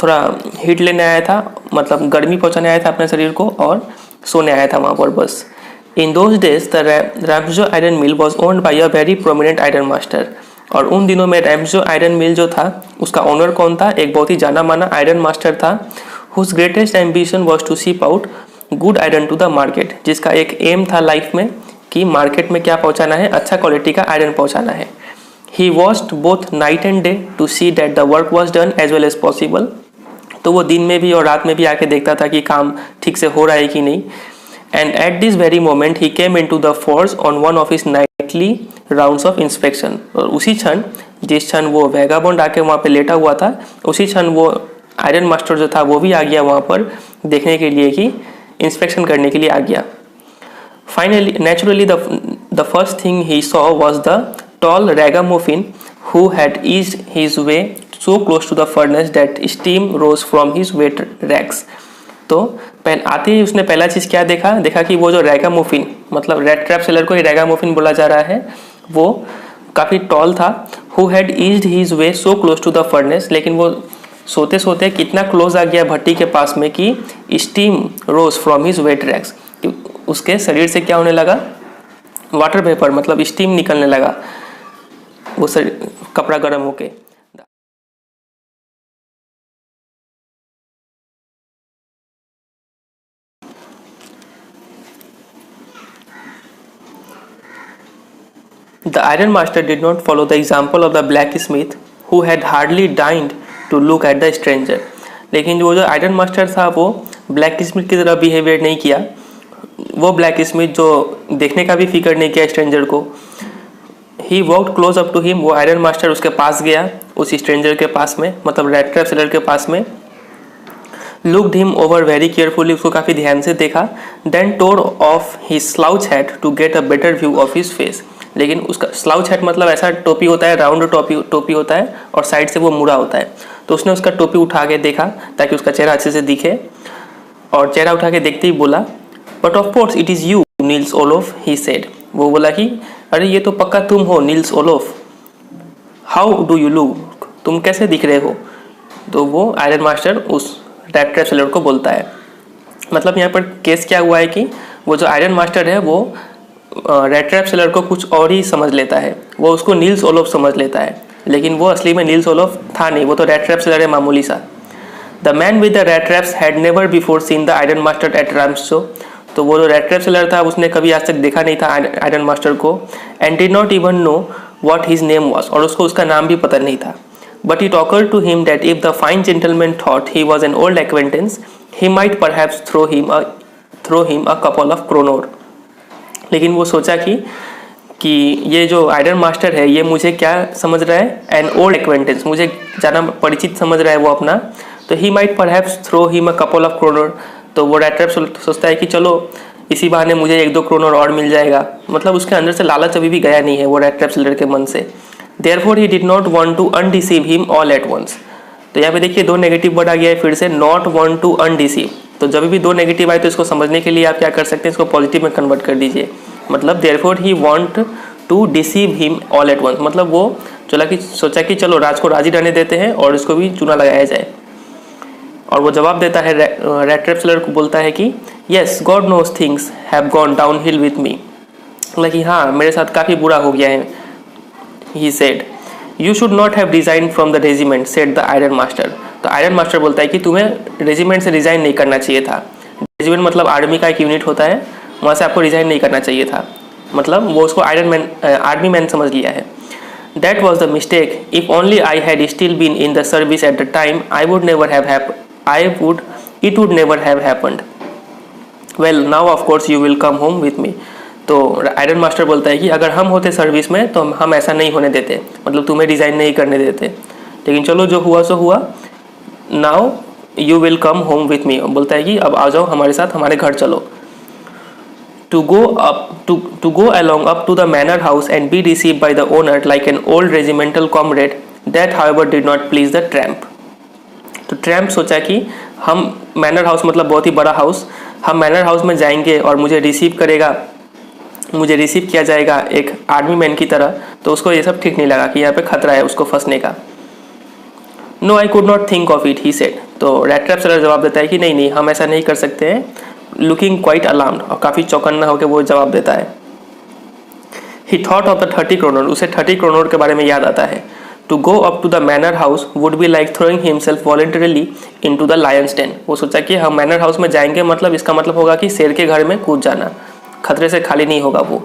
थोड़ा हीट लेने आया था, मतलब गर्मी पहुँचाने आया था अपने शरीर को, और सोने आया था वहाँ पर बस। In those days, the Ramsjo iron mill was owned by a very prominent iron master. और उन दिनों में रैम्सजो आयरन मिल जो था उसका ओनर कौन था? एक बहुत ही जाना माना आयरन मास्टर था। whose greatest ambition was to ship out good iron to the market, जिसका एक एम था लाइफ में कि मार्केट में क्या पहुंचाना है? अच्छा क्वालिटी का आयरन पहुंचाना है। He watched both night and day to see that the work was done as well as possible. तो वो दिन में भी और रात में भी आके देखता था कि काम ठीक से हो रहा है कि नहीं। And at this very moment he came into the forge on one of his nightly rounds of inspection. और उसी क्षण, जिस क्षण वो वैगाबॉन्ड आके वहाँ पे लेटा हुआ था, उसी क्षण वो आयरन मास्टर जो था वो भी आ गया वहाँ पर देखने के लिए कि इंस्पेक्शन करने के लिए आ गया। Finally, naturally, the first thing he saw was the tall ragamuffin who had eased his way so close to the furnace that steam rose from his wet rags. तो आते ही उसने पहला चीज़ क्या देखा कि वो जो रैगामुफिन, मतलब रैट ट्रैप सेलर को ही रैगामुफिन बोला जा रहा है, वो काफ़ी टॉल था। Who had eased his way so close to the furnace, लेकिन वो सोते सोते कितना क्लोज आ गया भट्टी के पास में कि steam rose from his wet rags, उसके शरीर से क्या होने लगा? वाटर वेपर, मतलब स्टीम निकलने लगा वो कपड़ा गर्म होके। The iron master did not follow the example of the blacksmith who had hardly deigned to look at the stranger. लेकिन जो आयरन मास्टर था वो ब्लैक स्मिथ की तरह बिहेवियर नहीं किया। वो ब्लैक स्मिथ जो देखने का भी फिक्र नहीं किया स्ट्रेंजर को। He walked close up to him, वो आयरन मास्टर उसके पास गया, उस स्ट्रेंजर के पास में, मतलब रैट ट्रैप सेलर के पास में। Looked him over very carefully, उसको काफ़ी ध्यान से देखा। Then tore off his slouch hat to get a better view of his face. लेकिन उसका स्लाउच हैट मतलब ऐसा टोपी होता है, राउंड टोपी होता है और साइड से वो मुड़ा होता है। तो उसने उसका टोपी उठा के देखा ताकि उसका चेहरा अच्छे से दिखे, और चेहरा उठा के देखते ही बोला, but of course it is you Niels Olaf, he said. वो बोला कि अरे ये तो पक्का तुम हो Niels Olaf, how do you look, तुम कैसे दिख रहे हो। तो वो आयरन मास्टर उस रैट ट्रैप सेलर को बोलता है। मतलब यहाँ पर केस क्या हुआ है कि वो जो आयरन मास्टर है वो रैट ट्रैप सेलर को कुछ और ही समझ लेता है, वो उसको नील्स ओलोफ समझ लेता है, लेकिन वो असली में नील्स ओलोफ था नहीं, वो तो रैट ट्रैप सेलर है मामूली सा। The man with the rat traps had never before seen the iron master at Ramsjo. तो वो जो रैट ट्रैप सेलर था उसने कभी आज तक देखा नहीं था आयरन मास्टर को, and did not even know what his name was, और उसको उसका नाम भी पता नहीं था। But it occurred to him that if the fine gentleman thought he was an old acquaintance he might perhaps throw him a couple of kronor. लेकिन वो सोचा कि ये जो आयरन मास्टर है ये मुझे क्या समझ रहा है, एन ओल्ड एक्वेंटेंस, मुझे ज़्यादा परिचित समझ रहा है वो अपना, तो he might perhaps throw him a couple of kronor. तो वो रैट ट्रैप सोचता है कि चलो इसी बहाने मुझे 1-2 क्रोनर और मिल जाएगा। मतलब उसके अंदर से लालच अभी भी गया नहीं है वो रैट ट्रैप सेलर के मन से। Therefore he did not want to undeceive him all at once. तो यहाँ पे देखिए 2 नेगेटिव वर्ड आ गया है फिर से, नॉट वांट टू अनडिसीव। तो जब भी 2 नेगेटिव आए तो इसको समझने के लिए आप क्या कर सकते हैं, इसको पॉजिटिव में कन्वर्ट कर दीजिए। मतलब therefore he want to deceive him all at once, मतलब वो सोचा कि चलो राज को राजी रहने देते हैं और इसको भी चूना लगाया जाए। और वो जवाब देता है, रैट ट्रैप सेलर को बोलता है कि yes God knows things have gone downhill with me, मतलब कि हाँ मेरे साथ काफ़ी बुरा हो गया है। He said you should not have resign from the regiment said the iron master. तो आयरन मास्टर बोलता है कि तुम्हें रेजिमेंट से रिजाइन नहीं करना चाहिए था। रेजिमेंट मतलब आर्मी का एक यूनिट होता है, वहाँ से आपको रिजाइन नहीं करना चाहिए था। मतलब वो उसको आर्मी मैन समझ लिया है। That was the mistake, if only I had still been in the service at the time it would never have happened. Well now of course you will come home with me. तो iron master बोलता है कि अगर हम होते service में तो हम ऐसा नहीं होने देते, मतलब तुम्हें डिज़ाइन नहीं करने देते, लेकिन चलो जो हुआ सो हुआ। Now you will come home with me, बोलता है कि अब आ जाओ हमारे साथ, हमारे घर चलो। To go along up to the manor house and be received by the owner like an old regimental comrade, that however did not please the tramp. तो ट्रैम्प सोचा कि हम मैनर हाउस, मतलब बहुत ही बड़ा हाउस, हम मैनर हाउस में जाएंगे और मुझे रिसीव किया जाएगा एक आर्मी मैन की तरह, तो उसको ये सब ठीक नहीं लगा कि यहाँ पे खतरा है उसको फंसने का। No I could not think of it, he said. तो रैट ट्रैप सेलर जवाब देता है कि नहीं हम ऐसा नहीं कर सकते हैं, लुकिंग क्वाइट अलार्म्ड, और काफ़ी चौकन्ना होकर वो जवाब देता है। He thought of the 30 kronor, उसे 30 क्रोनर के बारे में याद आता है। To go up to the manor house would be like throwing himself voluntarily into the lion's den. वो सोचा कि हम मैनर हाउस में जाएंगे, मतलब इसका मतलब होगा कि शेर के घर में कूद जाना, खतरे से खाली नहीं होगा वो।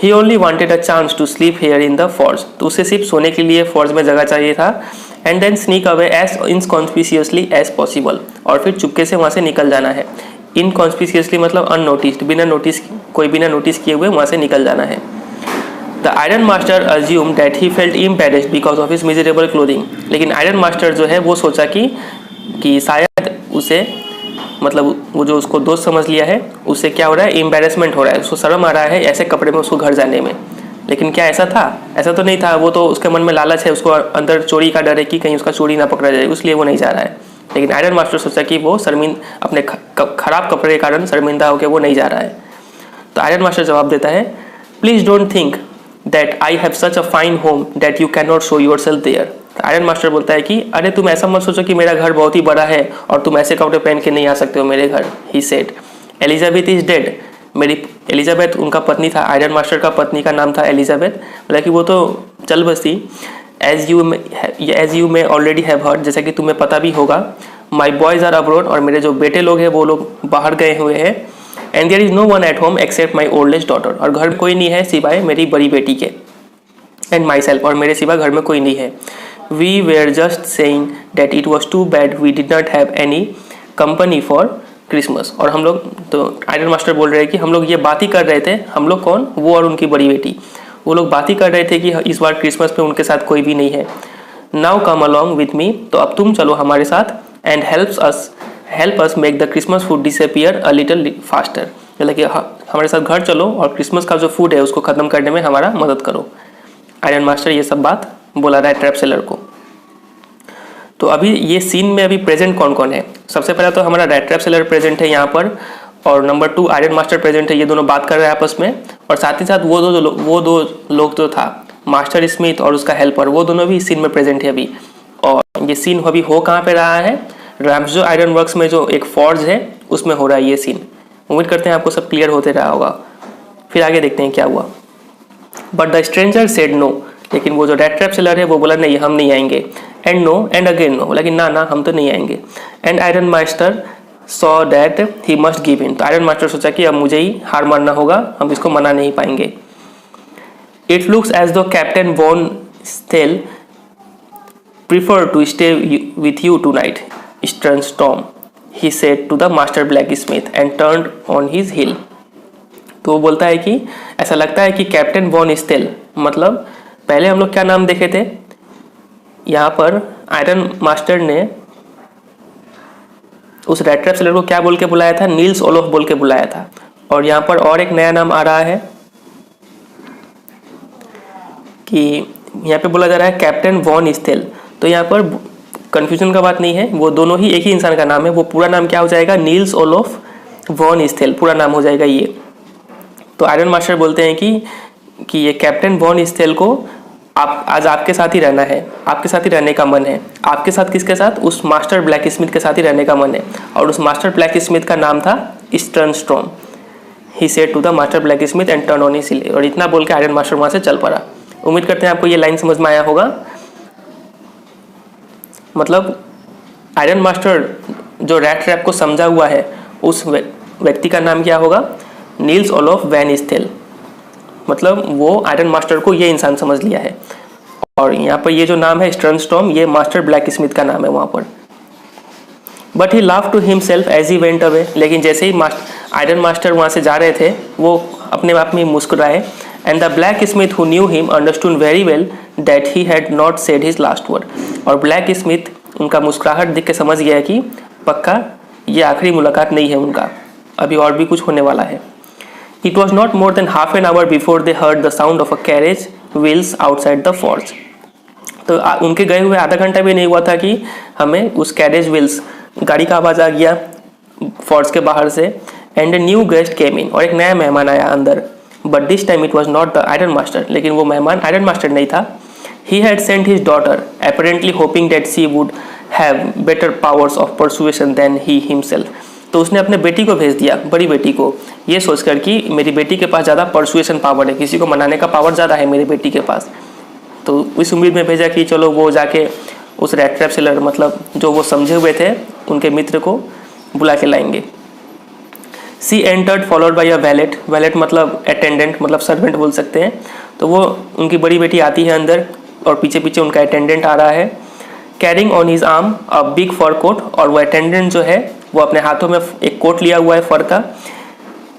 He only wanted a chance to sleep here in the forge, तो उसे सिर्फ सोने के लिए फॉर्ज में जगह चाहिए था। And then sneak away as inconspicuously as possible, और फिर चुपके से वहाँ से निकल जाना है। इनकॉन्स्पिशियसली मतलब अननोटिस्ड, कोई बिना नोटिस किए हुए वहाँ से निकल जाना है। The iron master assumed that he felt embarrassed because of his miserable clothing. लेकिन आयरन मास्टर जो है वो सोचा कि शायद उसे, मतलब वो जो उसको दोस्त समझ लिया है उससे क्या हो रहा है, एम्बेरसमेंट हो रहा है, उसको शर्म आ रहा है ऐसे कपड़े में उसको घर जाने में। लेकिन क्या ऐसा था? ऐसा तो नहीं था, वो तो उसके मन में लालच है, उसको अंदर चोरी का डर है कि कहीं उसका चोरी ना पकड़ा जाए, इसलिए वो नहीं जा रहा है। लेकिन आयरन मास्टर सोचा कि वो अपने खराब कपड़े के कारण शर्मिंदा होकर वो नहीं जा रहा है। तो आयरन मास्टर जवाब देता है, please don't think that I have such a fine home that you can not show yourself there. Iron master बोलता है कि अरे तुम ऐसा मत सोचो कि मेरा घर बहुत ही बड़ा है और तुम ऐसे कपड़े पहन के नहीं आ सकते हो मेरे घर। He said Elizabeth is dead, मेरी एलिजाबेथ उनका पत्नी था, आयरन मास्टर का पत्नी का नाम था एलिजाबेथ। बोला कि वो तो चल बसी, as you may already have heard, जैसा कि तुम्हें पता भी होगा, माई बॉयज आर अब्रॉड, और मेरे जो बेटे लोग हैं वो लोग बाहर गए हुए हैं। And there is no one at home except my oldest daughter, और घर में कोई नहीं है सिवाय मेरी बड़ी बेटी के। एंड माई सेल्फ, और मेरे सिवा घर में कोई नहीं है। We were just saying that it was too bad we did not have any company for Christmas. और हम लोग, तो आयरन मास्टर बोल रहे हैं कि हम लोग ये बात ही कर रहे थे, हम लोग कौन, वो और उनकी बड़ी बेटी, वो लोग बात ही कर रहे थे कि इस बार क्रिसमस पे उनके साथ कोई भी नहीं है। Now come along with me, तो अब तुम चलो हमारे साथ, and help us make the Christmas food disappear a little faster, मतलब कि हमारे साथ घर चलो और क्रिसमस का जो फूड है उसको ख़त्म करने में हमारा मदद करो। आयरन मास्टर ये सब बात बोला रहा है ट्रैप सेलर को। तो अभी ये सीन में अभी प्रेजेंट कौन कौन है? सबसे पहले तो हमारा रैट ट्रैप सेलर प्रेजेंट है यहाँ पर, और नंबर 2 आयरन मास्टर प्रेजेंट है, ये दोनों बात कर रहे हैं आपस में। और साथ ही साथ वो दो लोग जो था मास्टर स्मिथ और उसका हेल्पर, वो दोनों भी इस सीन में प्रेजेंट है अभी। और ये सीन अभी हो कहाँ पे रहा है, रैम्सजो आयरन वर्क्स में जो एक फॉर्ज है उसमें हो रहा है ये सीन। उम्मीद करते हैं आपको सब क्लियर होते रहा होगा। फिर आगे देखते हैं क्या हुआ। But the stranger said no, लेकिन वो जो रेड ट्रैप सेलर है वो बोला नहीं हम नहीं आएंगे। And no and again no, लेकिन ना हम तो नहीं आएंगे। And iron master saw that he must give in, तो आयरन मास्टर सोचा कि अब मुझे ही हार मानना होगा, हम इसको मना नहीं पाएंगे। It looks as though captain von Stahle prefer to stay with you tonight Stjernstrom, he said to the master blacksmith and turn on his heel. तो वो बोलता है कि ऐसा लगता है कि कैप्टन वॉन स्टेल, मतलब पहले हम लोग क्या नाम देखे थे, यहाँ पर आयरन मास्टर ने उस रेड ट्रैप सेलर को क्या बोल के बुलाया था, नील्स ओलोफ बोल के बुलाया था। और यहाँ पर और एक नया नाम आ रहा है कि यहाँ पे बोला जा रहा है कैप्टन वॉन स्टेल। तो यहाँ पर कंफ्यूजन का बात नहीं है, वो दोनों ही एक ही इंसान का नाम है। वो पूरा नाम क्या हो जाएगा, नील्स ओलोफ वॉन स्टेल पूरा नाम हो जाएगा ये। तो आयरन मास्टर बोलते हैं कि ये कैप्टन वॉन स्टेल को आप आज आपके साथ ही रहना है, आपके साथ ही रहने का मन है। आपके साथ किसके साथ, उस मास्टर ब्लैक स्मिथ के साथ ही रहने का मन है। और उस मास्टर ब्लैक स्मिथ का नाम था Stjernstrom. He said to the master blacksmith and turn on his heel. और इतना बोल के आयरन मास्टर वहाँ से चल पड़ा। उम्मीद करते हैं आपको ये लाइन समझ में आया होगा। मतलब आयरन मास्टर जो रैट ट्रैप को समझा हुआ है उस व्यक्ति का नाम क्या होगा, नील्स ओलोफ वैन स्टेल। मतलब वो आयरन मास्टर को ये इंसान समझ लिया है। और यहाँ पर ये जो नाम है स्टर्न स्टॉर्म, ये मास्टर ब्लैक स्मिथ का नाम है वहाँ पर। But he laugh to himself as he went away, लेकिन जैसे ही आयरन मास्टर वहाँ से जा रहे थे वो अपने आप में मुस्कुराए। And the black Smith who knew him understood very well that he had not said his last word. और ब्लैक स्मिथ उनका मुस्कुराहट देख के समझ गया कि पक्का ये आखिरी मुलाकात नहीं है उनका, अभी और भी कुछ होने वाला है। It was not more than half an hour before they heard the sound of a carriage wheels outside the forge. तो उनके गए हुए आधा घंटा भी नहीं हुआ था कि हमें उस कैरेज व्हील्स गाड़ी का आवाज़ आ गया फॉर्ज के बाहर से। एंड ए न्यू गेस्ट केम इन, और एक नया मेहमान आया अंदर। But this time it was not the iron master, लेकिन वो मेहमान आयरन मास्टर नहीं था। He had sent his daughter apparently hoping that she would have better powers of persuasion than he himself. तो उसने अपने बेटी को भेज दिया, बड़ी बेटी को, ये सोचकर कि मेरी बेटी के पास ज़्यादा परसुएशन पावर है, किसी को मनाने का पावर ज़्यादा है मेरी बेटी के पास। तो इस उम्मीद में भेजा कि चलो वो जाके उस रेड ट्रैप सेलर, मतलब जो वो समझे हुए थे उनके मित्र को बुला के लाएंगे। She entered followed by a valet, valet मतलब अटेंडेंट, मतलब सर्वेंट बोल सकते हैं। तो वो उनकी बड़ी बेटी आती है अंदर और पीछे पीछे उनका अटेंडेंट आ रहा है, carrying on his arm a big fur coat. और वो अटेंडेंट जो है वो अपने हाथों में एक कोट लिया हुआ है फर का।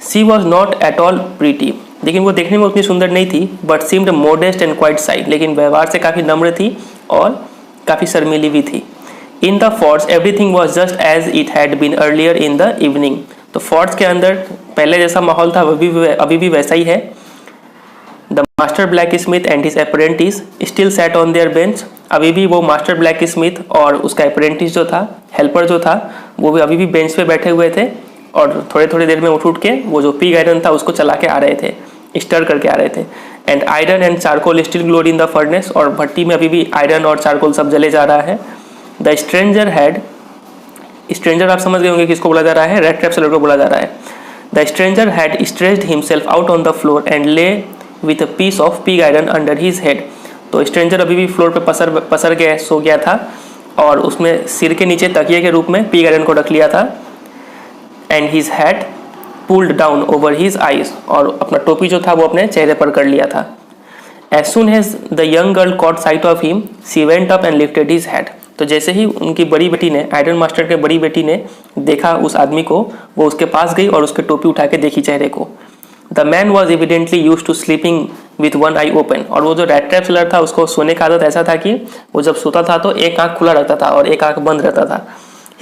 She was not at all pretty, लेकिन वो देखने में उतनी सुंदर नहीं थी। But seemed modest and quite shy, लेकिन व्यवहार से काफ़ी नम्र थी और काफ़ी शर्मीली भी थी। In the forts everything was just as it had been earlier in the evening. तो फोर्ट्स के अंदर पहले जैसा माहौल था अभी भी वैसा ही है। The master blacksmith and his apprentice still sat on their bench. अभी भी वो मास्टर ब्लैक स्मिथ और उसका अप्रेंटिस जो था, हेल्पर जो था, वो भी अभी भी बेंच पे बैठे हुए थे और थोड़े थोड़ी देर में उठ के वो जो पिग आयरन था उसको चला के आ रहे थे, स्टर करके आ रहे थे। And iron and charcoal still glowed in the furnace, और भट्टी में अभी भी आयरन और चारकोल सब जले जा रहा है। द स्ट्रेंजर हैड, स्ट्रेंजर आप समझ गए होंगे किसको बोला जा रहा है, रेड ट्रैप सेलर को बोला जा रहा है। The stranger had stretched himself out on the floor and lay with a piece of pig iron under his head. तो स्ट्रेंजर अभी भी फ्लोर पे पसर गया, सो गया था और उसमें सिर के नीचे तकिए के रूप में पिग आयरन को रख लिया था। And his hat pulled down over his eyes, और अपना टोपी जो था वो अपने चेहरे पर कर लिया था। As soon as the young girl caught sight of him she went up and lifted his hat. तो जैसे ही उनकी बड़ी बेटी ने, आयरन मास्टर के बड़ी बेटी ने देखा उस आदमी को, वो उसके पास गई और उसके टोपी उठा के देखी चेहरे को। The man was evidently used to sleeping with one eye open. और वो जो रेड ट्रैप सेलर था उसको सोने का आदत ऐसा था कि वो जब सोता था तो एक आंख खुला रहता था और एक आंख बंद रहता था।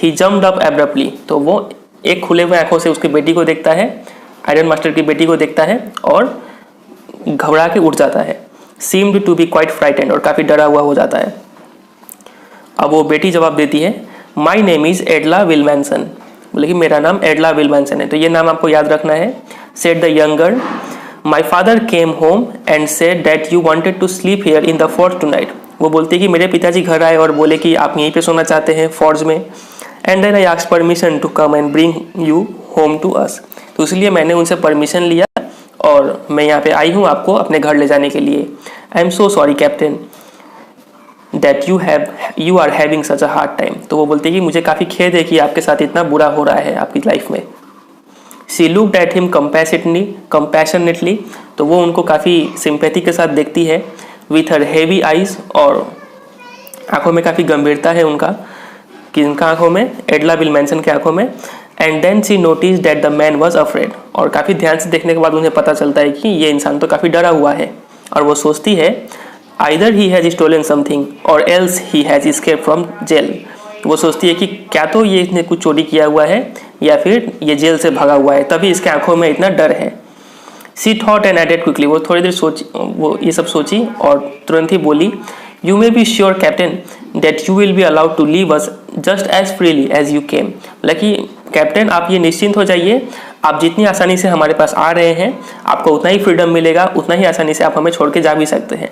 ही जम्प्ड अप एब्रप्टली, तो वो एक खुले हुए आंखों से उसकी बेटी को देखता है, आयरन मास्टर की बेटी को देखता है और घबरा के उठ जाता है। Seemed to be quite frightened, और काफ़ी डरा हुआ हो जाता है। अब वो बेटी जवाब देती है, माई नेम इज़ एडला विलमैनसन, बोले कि मेरा नाम एडला विल्मैनसन है, तो ये नाम आपको याद रखना है। Said the young girl, my father came home and said that you wanted to sleep here in the fort tonight. वो बोलती है कि मेरे पिताजी घर आए और बोले कि आप यहीं पे सोना चाहते हैं फॉर्ज में। And then I asked permission to come and bring you home to us. तो इसलिए मैंने उनसे परमिशन लिया और मैं यहाँ पे आई हूँ आपको अपने घर ले जाने के लिए। I am so sorry captain that you are having such a hard time. तो वो बोलती है कि मुझे काफ़ी खेद है कि आपके साथ इतना बुरा हो रहा है आपकी लाइफ में। She looked at him compassionately, तो वो उनको काफ़ी सिंपैथी के साथ देखती है। विथ हर हेवी आइज, और आंखों में काफ़ी गंभीरता है उनका, किनका आंखों में, एडला विल्मैनसन के आंखों में। And then she notice that the man was afraid, और काफ़ी ध्यान से देखने के बाद उन्हें पता चलता है कि ये इंसान तो काफ़ी डरा हुआ है। और वो सोचती है either he has stolen something or else he has escaped from jail. वो सोचती है कि क्या तो ये इसने कुछ चोरी किया हुआ है या फिर ये जेल से भागा हुआ है, तभी इसके आंखों में इतना डर है। सी थॉट एंड एडेड क्विकली, वो थोड़ी देर सोची, वो ये सब सोची और तुरंत ही बोली, you may be sure captain that you will be allowed to leave us just as freely as you came. Lucky captain, आप ये निश्चिंत हो जाइए, आप जितनी आसानी से हमारे पास आ रहे हैं आपको उतना ही फ्रीडम मिलेगा, उतना ही आसानी से आप हमें छोड़ के जा भी सकते हैं।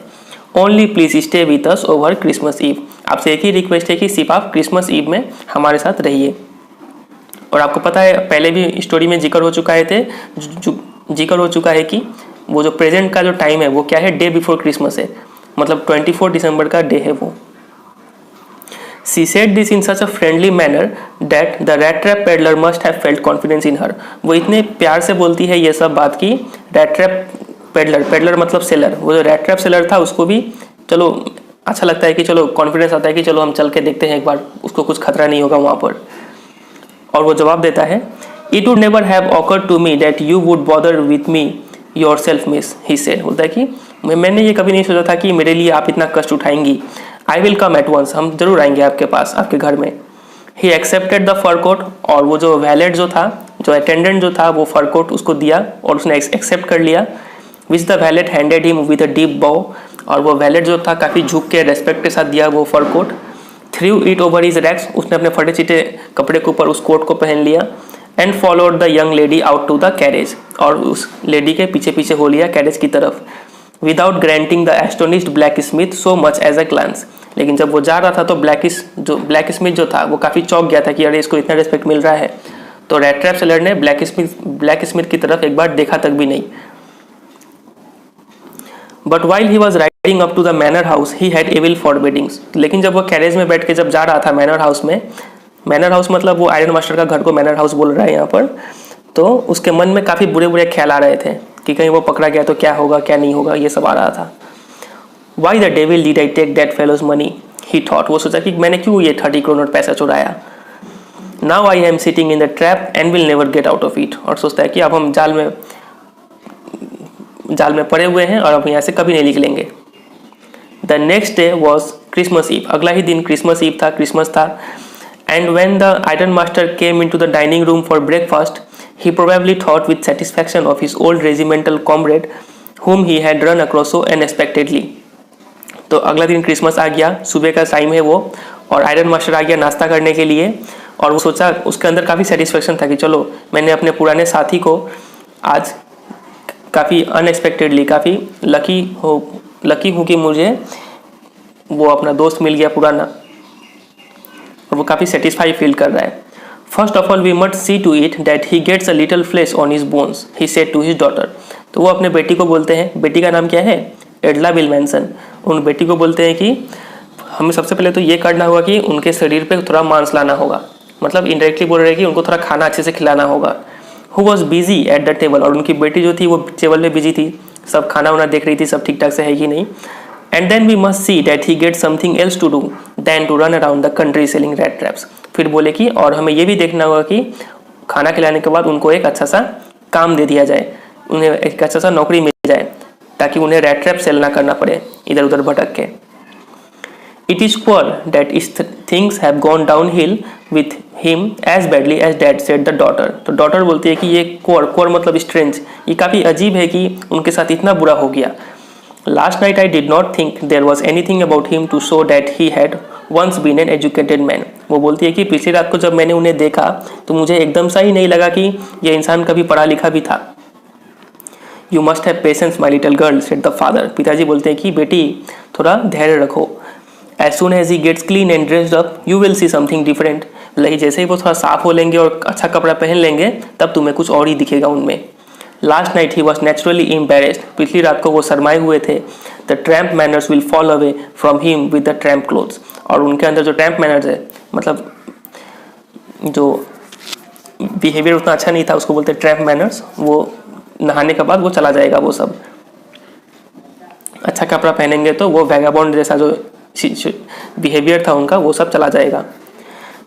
Only please stay with us over Christmas Eve. आपसे एक ही रिक्वेस्ट है कि सिर्फ आप क्रिसमस ईव में हमारे साथ रहिए। और आपको पता है पहले भी स्टोरी में जिक्र हो चुका है कि वो जो प्रेजेंट का जो टाइम है वो क्या है, डे बिफोर क्रिसमस है, मतलब 24 दिसंबर का डे है वो। She said this in such a friendly manner that the rat trap peddler must have felt confidence in her. वो इतने प्यार से बोलती है ये सब बात की, rat trap पेडलर मतलब सेलर, वो जो रैट ट्रैप सेलर था उसको भी चलो अच्छा लगता है कि चलो कॉन्फिडेंस आता है कि चलो हम चल के देखते हैं एक बार, उसको कुछ खतरा नहीं होगा वहाँ पर। और वो जवाब देता है, it would never have occurred to me that you would bother with me yourself miss, he said. बोलता है कि मैंने ये कभी नहीं सोचा था कि मेरे लिए आप इतना कष्ट उठाएंगी। I will come at once, हम जरूर आएंगे आपके पास, आपके घर में। He accepted the fur coat, और वो जो वैलेट जो था, जो अटेंडेंट जो था, वो फर कोट उसको दिया और उसने एक्सेप्ट कर लिया। Which the wallet handed him with a deep बॉ, और वो वैलेट जो था काफ़ी झुक के रेस्पेक्ट के साथ दिया वो fur coat. Threw it over his rags, उसने अपने फटे चिटे कपड़े के ऊपर उस कोट को पहन लिया। And followed the young lady out to the carriage, और उस लेडी के पीछे पीछे हो लिया कैरेज की तरफ। Without granting the astonished blacksmith so much as a glance, लेकिन जब वो जा रहा था तो ब्लैक स्मिथ जो था वो काफ़ी चौंक गया था कि अरे इसको इतना रिस्पेक्ट मिल रहा है। तो रैट ट्रैप सेलर ने ब्लैक स्मिथ की तरफ एक बार देखा तक भी नहीं। But while he was riding up to the manor house he had evil forebodings, लेकिन जब वो कैरेज में बैठ के जब जा रहा था मैनर हाउस में, मैनर हाउस मतलब वो आयरन मास्टर का घर को मैनर हाउस बोल रहा है यहाँ पर, तो उसके मन में काफ़ी बुरे बुरे ख्याल आ रहे थे कि कहीं वो पकड़ा गया तो क्या होगा क्या नहीं होगा, ये सब आ रहा था। Why the devil did I take that fellow's money, he thought, वो सोचा कि मैंने क्यों ये 30 करोड़ पैसा चुराया। Now I am sitting in the trap and will never get out of it, और सोचता है कि अब हम जाल में पड़े हुए हैं और अब यहाँ से कभी नहीं निकलेंगे। The next day was Christmas Eve, अगला ही दिन क्रिसमस ईव था, क्रिसमस था। And when the iron master came into the dining room for breakfast he probably thought with satisfaction of his old regimental comrade whom he had run across so unexpectedly। तो अगला दिन Christmas आ गया, सुबह का time है वो, और iron master आ गया नाश्ता करने के लिए। और वो सोचा, उसके अंदर काफ़ी सेटिस्फेक्शन था कि चलो मैंने अपने पुराने साथी को आज काफ़ी अनएक्सपेक्टेडली, काफ़ी लकी हूँ कि मुझे वो अपना दोस्त मिल गया पुराना, और वो काफ़ी सेटिस्फाई फील कर रहा है। First of all we must see to it that he gets a little flesh on his bones, he said to his daughter. तो वो अपने बेटी को बोलते हैं, बेटी का नाम क्या है, एडला विल्मैनसन। उन बेटी को बोलते हैं कि हमें सबसे पहले तो ये करना होगा कि उनके शरीर पे थोड़ा मांस लाना होगा, मतलब इनडायरेक्टली बोल रहे हैं कि उनको थोड़ा खाना अच्छे से खिलाना होगा। Who was busy at the table, और उनकी बेटी जो थी वो टेबल में बिजी थी, सब खाना वाना देख रही थी, सब ठीक ठाक से है कि नहीं। And then we must see that he get something else to do than to run around the country selling rat traps. फिर बोले कि और हमें ये भी देखना होगा कि खाना खिलाने के बाद उनको एक अच्छा सा काम दे दिया जाए, उन्हें एक अच्छा सा नौकरी मिल जाए, ताकि उन्हें रैट ट्रैप सेल ना करना पड़े इधर उधर भटक के। It is queer that things have gone downhill with him as badly as dad said the daughter. तो डॉटर बोलती है कि ये क्वर मतलब स्ट्रेंज, ये काफ़ी अजीब है कि उनके साथ इतना बुरा हो गया। Last night I did not think there was anything about him to show that he had once been an educated man. वो बोलती है कि पिछली रात को जब मैंने उन्हें देखा तो मुझे एकदम सा ही नहीं लगा कि यह इंसान कभी पढ़ा लिखा भी था। You must have patience my little girl, said the father. पिताजी बोलते हैं कि बेटी थोड़ा धैर्य रखो। As soon as he gets clean and dressed up you will see something different. मतलब जैसे ही वो थोड़ा साफ हो लेंगे और अच्छा कपड़ा पहन लेंगे तब तुम्हें कुछ और ही दिखेगा उनमें। Last night he was naturally embarrassed. पिछली रात को वो शरमाए हुए थे। The tramp manners will fall away from him with the tramp clothes. और उनके अंदर जो ट्रैम्प मैनर्स है, मतलब जो बिहेवियर उतना अच्छा नहीं था उसको बोलते ट्रैम्प मैनर्स, वो नहाने के बाद वो चला जाएगा। वो सब अच्छा कपड़ा पहनेंगे तो वो वैगाबॉन्ड जैसा जो बिहेवियर था उनका वो सब चला जाएगा।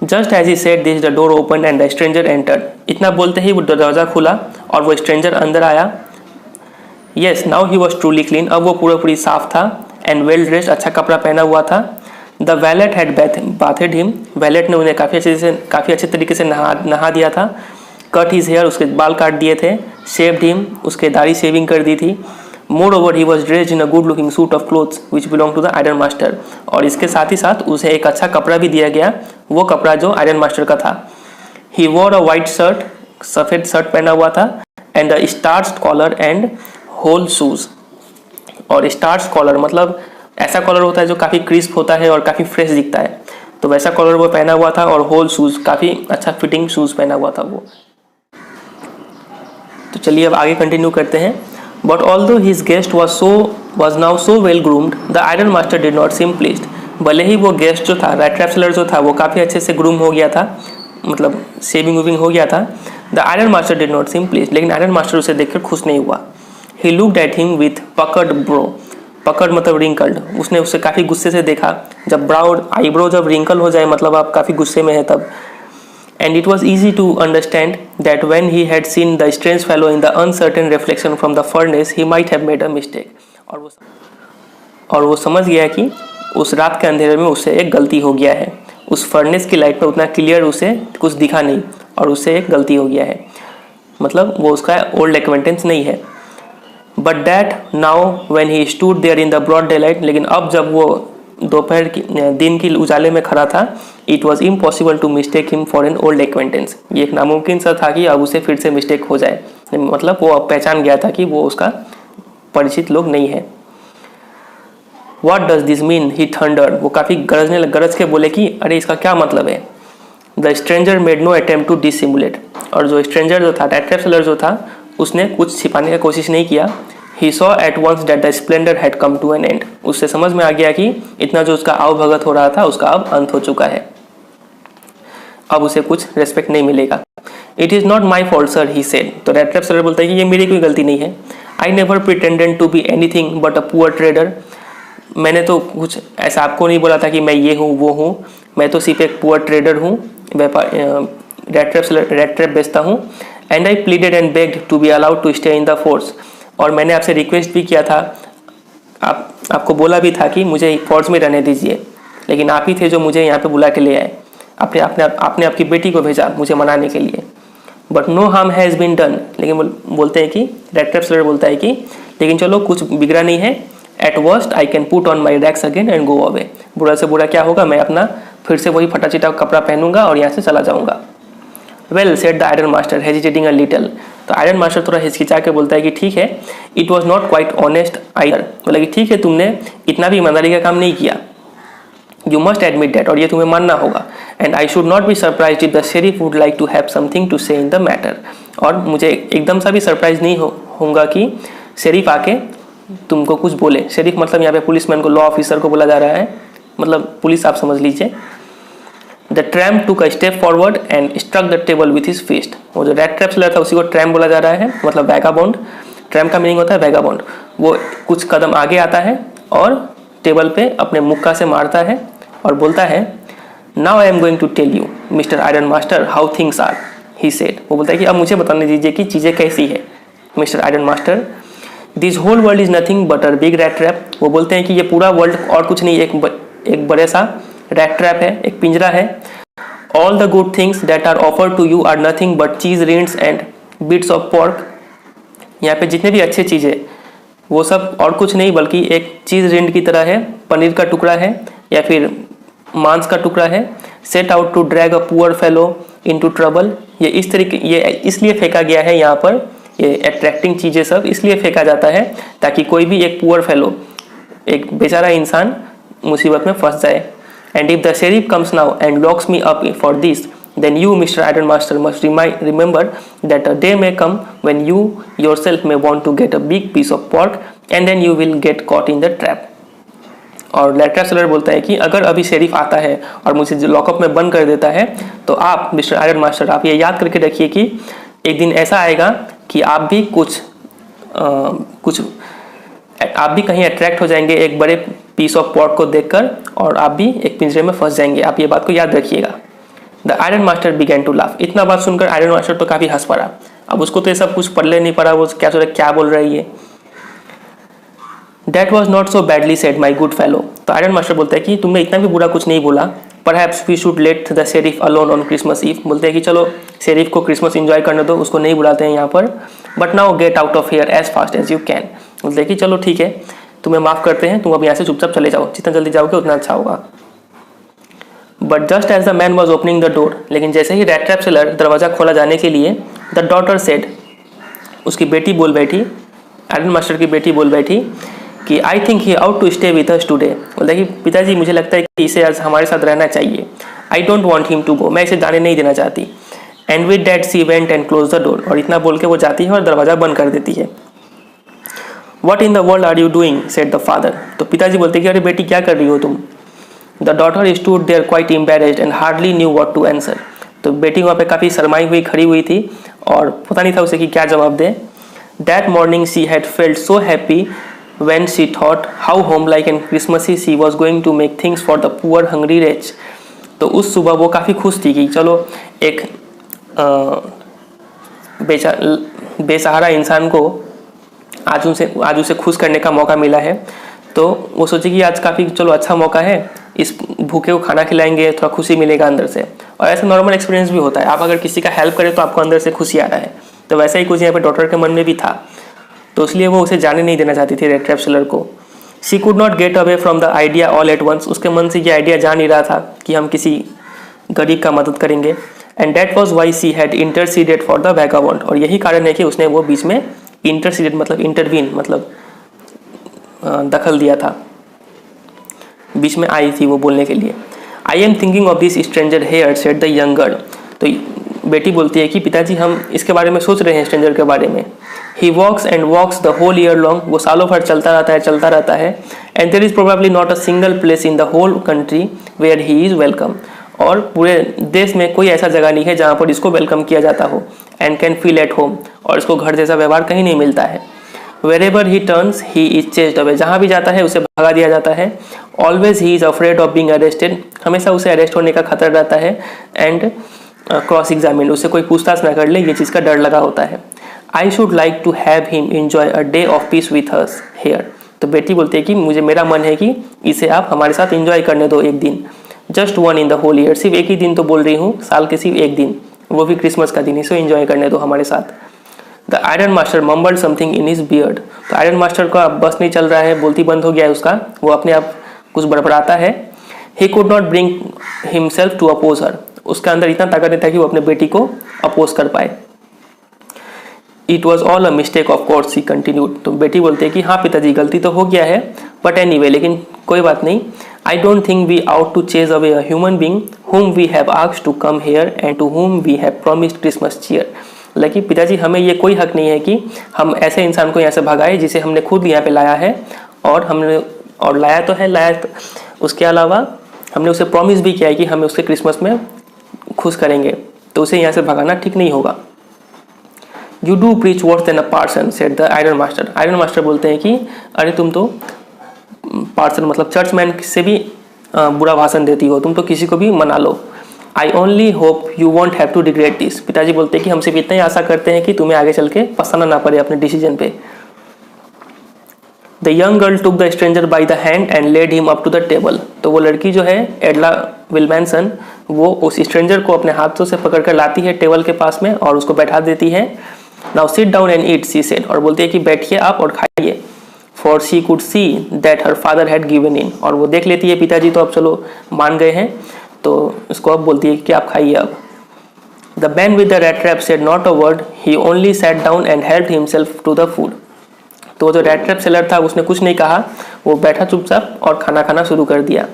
Just as he said this the door open and the stranger entered. इतना बोलते ही वो दरवाज़ा खुला और वो स्ट्रेंजर अंदर आया। Yes now he was truly clean. अब वो पूरी साफ था एंड वेल ड्रेस्ड, अच्छा कपड़ा पहना हुआ था। The wallet had bathed him. Wallet ने उन्हें काफ़ी अच्छे तरीके से नहा दिया था। कट हिज हेयर, उसके बाल काट दिए थे। शेव्ड हिम, उसके दाढ़ी शेविंग कर दी थी। Moreover he was dressed in a good looking suit of clothes which belong to the iron master. और इसके साथ ही साथ उसे एक अच्छा कपड़ा भी दिया गया, वो कपड़ा जो आयरन मास्टर का था। He wore a white shirt, सफ़ेद शर्ट पहना हुआ था। And the starched collar and whole shoes. और स्टार्च कॉलर मतलब ऐसा कॉलर होता है जो काफ़ी क्रिस्प होता है और काफ़ी फ्रेश दिखता है, तो वैसा कॉलर वो पहना हुआ था। और होल शूज़, काफ़ी अच्छा फिटिंग शूज़ पहना हुआ था वो। तो चलिए अब आगे कंटिन्यू करते हैं। But although his guest was now so well groomed the iron master did not seem pleased. भले ही वो गेस्ट जो था, रैट ट्रैप सेलर जो था, वो काफ़ी अच्छे से ग्रूम हो गया था, मतलब शेविंग वेविंग हो गया था। The iron master did not seem pleased, लेकिन आयरन मास्टर उसे देखकर खुश नहीं हुआ। He looked at him with puckered bro. पकड़ मतलब रिंकल्ड, उसने उसे काफ़ी गुस्से से देखा। जब आईब्रो जब रिंकल हो जाए मतलब आप काफ़ी गुस्से में है तब। And it was easy to understand that when he had seen the strange fellow in the uncertain reflection from the furnace, he might have made a mistake. और वो समझ गया कि उस रात के अंधेरे में उससे एक गलती हो गया है। उस फर्नेस की लाइट में उतना क्लियर उसे कुछ दिखा नहीं और उससे एक गलती हो गया है, मतलब वो उसका ओल्ड एक्वेंटेंस नहीं है। But that now when he stood there in the broad daylight, लेकिन अब जब वो दोपहर की दिन की उजाले में खड़ा था, it was impossible to mistake him for an old acquaintance. ये एक नामुमकिन सा था कि अब उसे फिर से मिस्टेक हो जाए, मतलब वो अब पहचान गया था कि वो उसका परिचित लोग नहीं है। What does this mean? He thundered. वो काफ़ी गरज के बोले कि अरे इसका क्या मतलब है। The stranger made no attempt to dissimulate. और जो स्ट्रेंजर जो था, रैट ट्रैप सेलर जो था, उसने कुछ छिपाने की कोशिश नहीं किया। He saw at once that the splendor had come to an end. उससे समझ में आ गया कि इतना जो उसका आवभगत हो रहा था उसका अब अंत हो चुका है, अब उसे कुछ रेस्पेक्ट नहीं मिलेगा। It is not my fault sir, he said. तो रैट ट्रैप सेलर बोलता है कि ये मेरी कोई गलती नहीं है। I never pretended to be anything but a poor trader. मैंने तो कुछ ऐसा आपको नहीं बोला था कि मैं ये हूँ वो हूँ, मैं तो सिर्फ एक पुअर ट्रेडर हूँ, व्यापार रैट ट्रैप बेचता हूँ। And I pleaded and begged to be allowed to stay in the forge. और मैंने आपसे रिक्वेस्ट भी किया था, आपको बोला भी था कि मुझे फोर्स में रहने दीजिए, लेकिन आप ही थे जो मुझे यहाँ पे बुला के ले आए। आपने आपकी बेटी को भेजा मुझे मनाने के लिए। But no harm has been done. लेकिन बोलते हैं कि रैट ट्रैप सेलर बोलता है कि लेकिन चलो कुछ बिगड़ा नहीं है। At worst I can put on my rags again and go away. बुरा से बुरा क्या होगा, मैं अपना फिर से वही फटा चिटा कपड़ा पहनूंगा और यहाँ से चला जाऊंगा। Well said the iron master hesitating a little. तो आयरन मास्टर थोड़ा हिचकिचा के बोलता है कि ठीक है, it was not quite honest either. मतलब कि ठीक है, तुमने इतना भी ईमानदारी का काम नहीं किया। यू मस्ट एडमिट दैट, और ये तुम्हें मानना होगा। And I should not be surprised if the sheriff would like to have something to say in the matter. और मुझे एकदम सा भी सरप्राइज नहीं होगा कि शेरिफ आके तुमको कुछ बोले। शेरिफ मतलब यहाँ पे पुलिसमैन को, लॉ ऑफिसर को बोला जा रहा है, मतलब पुलिस आप समझ लीजिए। The tramp took a step forward and struck the table with his fist. वो जो रैट ट्रैप सेलर था उसी को ट्रैम्प बोला जा रहा है, मतलब वैगाबॉन्ड। ट्रैम्प का मीनिंग होता है वैगाबॉन्ड। वो कुछ कदम आगे आता है और टेबल पे अपने मुक्का से मारता है और बोलता है, now I am going to tell you mister iron master how things are, he said. वो बोलता है कि अब मुझे बताने दीजिए कि चीज़ें कैसी है mister iron master. This whole world is nothing but a big rat trap. वो बोलते हैं कि ये पूरा वर्ल्ड और कुछ नहीं, एक बड़े सा रैट ट्रैप है, एक पिंजरा है। All the good things that are offered to you are nothing but cheese rinds and bits of pork. यहाँ पे जितने भी अच्छे चीज़ें वो सब और कुछ नहीं बल्कि एक चीज़ रिंड की तरह है, पनीर का टुकड़ा है या फिर मांस का टुकड़ा है। Set out to drag a poor fellow into trouble, ये इस तरीके, ये इसलिए फेंका गया है यहाँ पर, ये अट्रैक्टिंग चीज़ें सब इसलिए फेंका जाता है ताकि कोई भी एक पुअर फेलो, एक बेचारा इंसान मुसीबत में फंस जाए। And if the sheriff comes now and locks me up for this, then you, Mr. Iron Master, must remember that a day may come when you yourself may want to get a big piece of pork and then you will get caught in the trap. और letter seller बोलता है कि अगर अभी sheriff आता है और मुझे लॉकअप में बंद कर देता है तो आप मिस्टर आयरन मास्टर, आप ये याद करके रखिए कि एक दिन ऐसा आएगा कि आप भी आप भी कहीं अट्रैक्ट हो जाएंगे एक बड़े पीस ऑफ पॉर्क को देखकर और आप भी एक पिंजरे में फंस जाएंगे। आप ये बात को याद रखिएगा। The iron master began to laugh. इतना बात सुनकर आयरन मास्टर तो काफ़ी हंस पड़ा। अब उसको तो ये सब कुछ पढ़ले नहीं पड़ा, वो क्या सोच क्या बोल रही है। That was not so badly said, my good fellow. तो आयरन मास्टर बोलता है कि तुमने इतना भी बुरा कुछ नहीं बोला। Perhaps we should let the sheriff alone on Christmas Eve. बोलते हैं कि चलो शेरिफ को क्रिसमस एंजॉय करने दो, उसको नहीं बुलाते हैं यहाँ पर। But now get out of here as fast as you can. बोलते हैं कि चलो ठीक है, तुम्हें माफ़ करते हैं, तुम अब यहाँ से चुपचाप चले जाओ, जितना जल्दी जाओगे उतना अच्छा होगा। But just as the man was opening the door, लेकिन जैसे ही रैट ट्रैप सेलर दरवाज़ा खोला जाने के लिए, द डॉटर सेड, उसकी बेटी बोल बैठी, आयरन मास्टर की बेटी बोल बैठी कि I think he ought to stay with us today. बोलता है कि पिताजी मुझे लगता है कि इसे आज हमारे साथ रहना चाहिए। I don't want him to go, मैं इसे जाने नहीं देना चाहती। And with that she went and close the door, और इतना बोल के वो जाती है और दरवाज़ा बंद कर देती है। What in the world are you doing, said the father. तो पिताजी बोलते कि अरे बेटी क्या कर रही हो तुम। The daughter stood there quite embarrassed and hardly knew what to answer. तो बेटी वहाँ पे काफ़ी शर्माई हुई खड़ी हुई थी और पता नहीं था उसे कि क्या जवाब दे। That morning she had felt so happy when she thought how homelike and Christmassy she was going to make things for the poor hungry wretch. तो उस सुबह वो काफ़ी खुश थी कि चलो एक बेसहारा इंसान को आज उसे खुश करने का मौका मिला है। तो वो सोची कि आज काफ़ी चलो अच्छा मौका है, इस भूखे को खाना खिलाएंगे, थोड़ा खुशी मिलेगा अंदर से। और ऐसा नॉर्मल एक्सपीरियंस भी होता है, आप अगर किसी का हेल्प करें तो आपको अंदर से खुशी आ रहा है। तो वैसा ही कुछ यहाँ पे डॉक्टर के मन में भी था, तो इसलिए वो उसे जाने नहीं देना चाहती थी रैट ट्रैप सेलर को। She could not get away from the idea all at once, उसके मन से ये आइडिया जा नहीं रहा था कि हम किसी गरीब का मदद करेंगे। And that was why she had interceded for the vagabond, और यही कारण है कि उसने वो बीच में इंटरसीडेड मतलब इंटरवीन मतलब दखल दिया था, बीच में आई थी वो बोलने के लिए। I am thinking of this stranger here, said the young girl. तो बेटी बोलती है कि पिताजी हम इसके बारे में सोच रहे हैं, स्ट्रेंजर के बारे में। He walks and walks the whole year long, वो सालों भर चलता रहता है। And there is probably not a single place in the whole country where he is welcome, और पूरे देश में कोई ऐसा जगह नहीं है जहाँ पर इसको वेलकम किया जाता हो। And can feel at home, और इसको घर जैसा व्यवहार कहीं नहीं मिलता है। Wherever he turns he is chased away, जहाँ भी जाता है उसे भगा दिया जाता है। Always he is afraid of being arrested, हमेशा उसे अरेस्ट होने का खतरा रहता है। एंड क्रॉस एग्जामिन, उसे कोई पूछताछ ना कर ले, ये चीज़ का डर लगा होता है। I should like to have him enjoy a day of peace with us here. तो बेटी बोलती है कि मेरा मन है कि इसे आप हमारे साथ एंजॉय करने दो एक दिन। Just one in the whole year, सिर्फ एक ही दिन तो बोल रही हूँ, साल के सिर्फ एक दिन, वो भी क्रिसमस का दिन, इसे एंजॉय करने दो हमारे साथ। The iron master mumbled something in his beard. तो आयरन मास्टर का बस नहीं चल रहा है, बोलती बंद हो गया है उसका, वो अपने आप कुछ बड़बड़ाता है। He could not bring himself to oppose her, उसके अंदर इतना ताकत नहीं था कि वो अपने बेटी को अपोज कर पाए। It was all a mistake of course, he continued. तो बेटी बोलती है कि हाँ पिताजी गलती तो हो गया है, बट एनीवे, लेकिन कोई बात नहीं। I don't think we ought to chase away a human being whom we have asked to come here and to whom we have promised Christmas cheer। लेकिन पिताजी हमें ये कोई हक नहीं है कि हम ऐसे इंसान को यहाँ से भगाए जिसे हमने खुद यहाँ पे लाया है, और लाया तो उसके अलावा हमने उसे प्रॉमिस भी किया है कि हमें उसके क्रिसमस में खुश करेंगे, तो उसे यहाँ से भगाना ठीक नहीं होगा। You do preach worse than a parson, said the iron master. Iron master बोलते हैं कि अरे तुम तो पार्सन मतलब चर्चमैन से भी बुरा भाषण देती हो, तुम तो किसी को भी मना लो। I only hope you won't have to regret this. पिताजी बोलते हैं कि हम सिर्फ इतना ही आशा करते हैं कि तुम्हें आगे चल के पछताना ना पड़े अपने डिसीजन पे। The young girl took the stranger by the hand and led him up to the table. तो वो लड़की जो है एडला विल्मैनसन, वो उस स्ट्रेंजर को अपने हाथों से पकड़ कर लाती है टेबल के पास में और उसको बैठा देती है। Now sit down and eat, she said, और बोलती है कि बैठिए आप और खाइए। For she could see that her father had given in, और वो देख लेती है पिताजी तो अब चलो मान गए हैं, तो उसको अब बोलती है कि आप खाइए अब। The man with the red trap said not a word, he only sat down and helped himself to the food. तो जो रेड ट्रैप सेलर था उसने कुछ नहीं कहा, वो बैठा चुपचाप और खाना खाना शुरू कर दिया।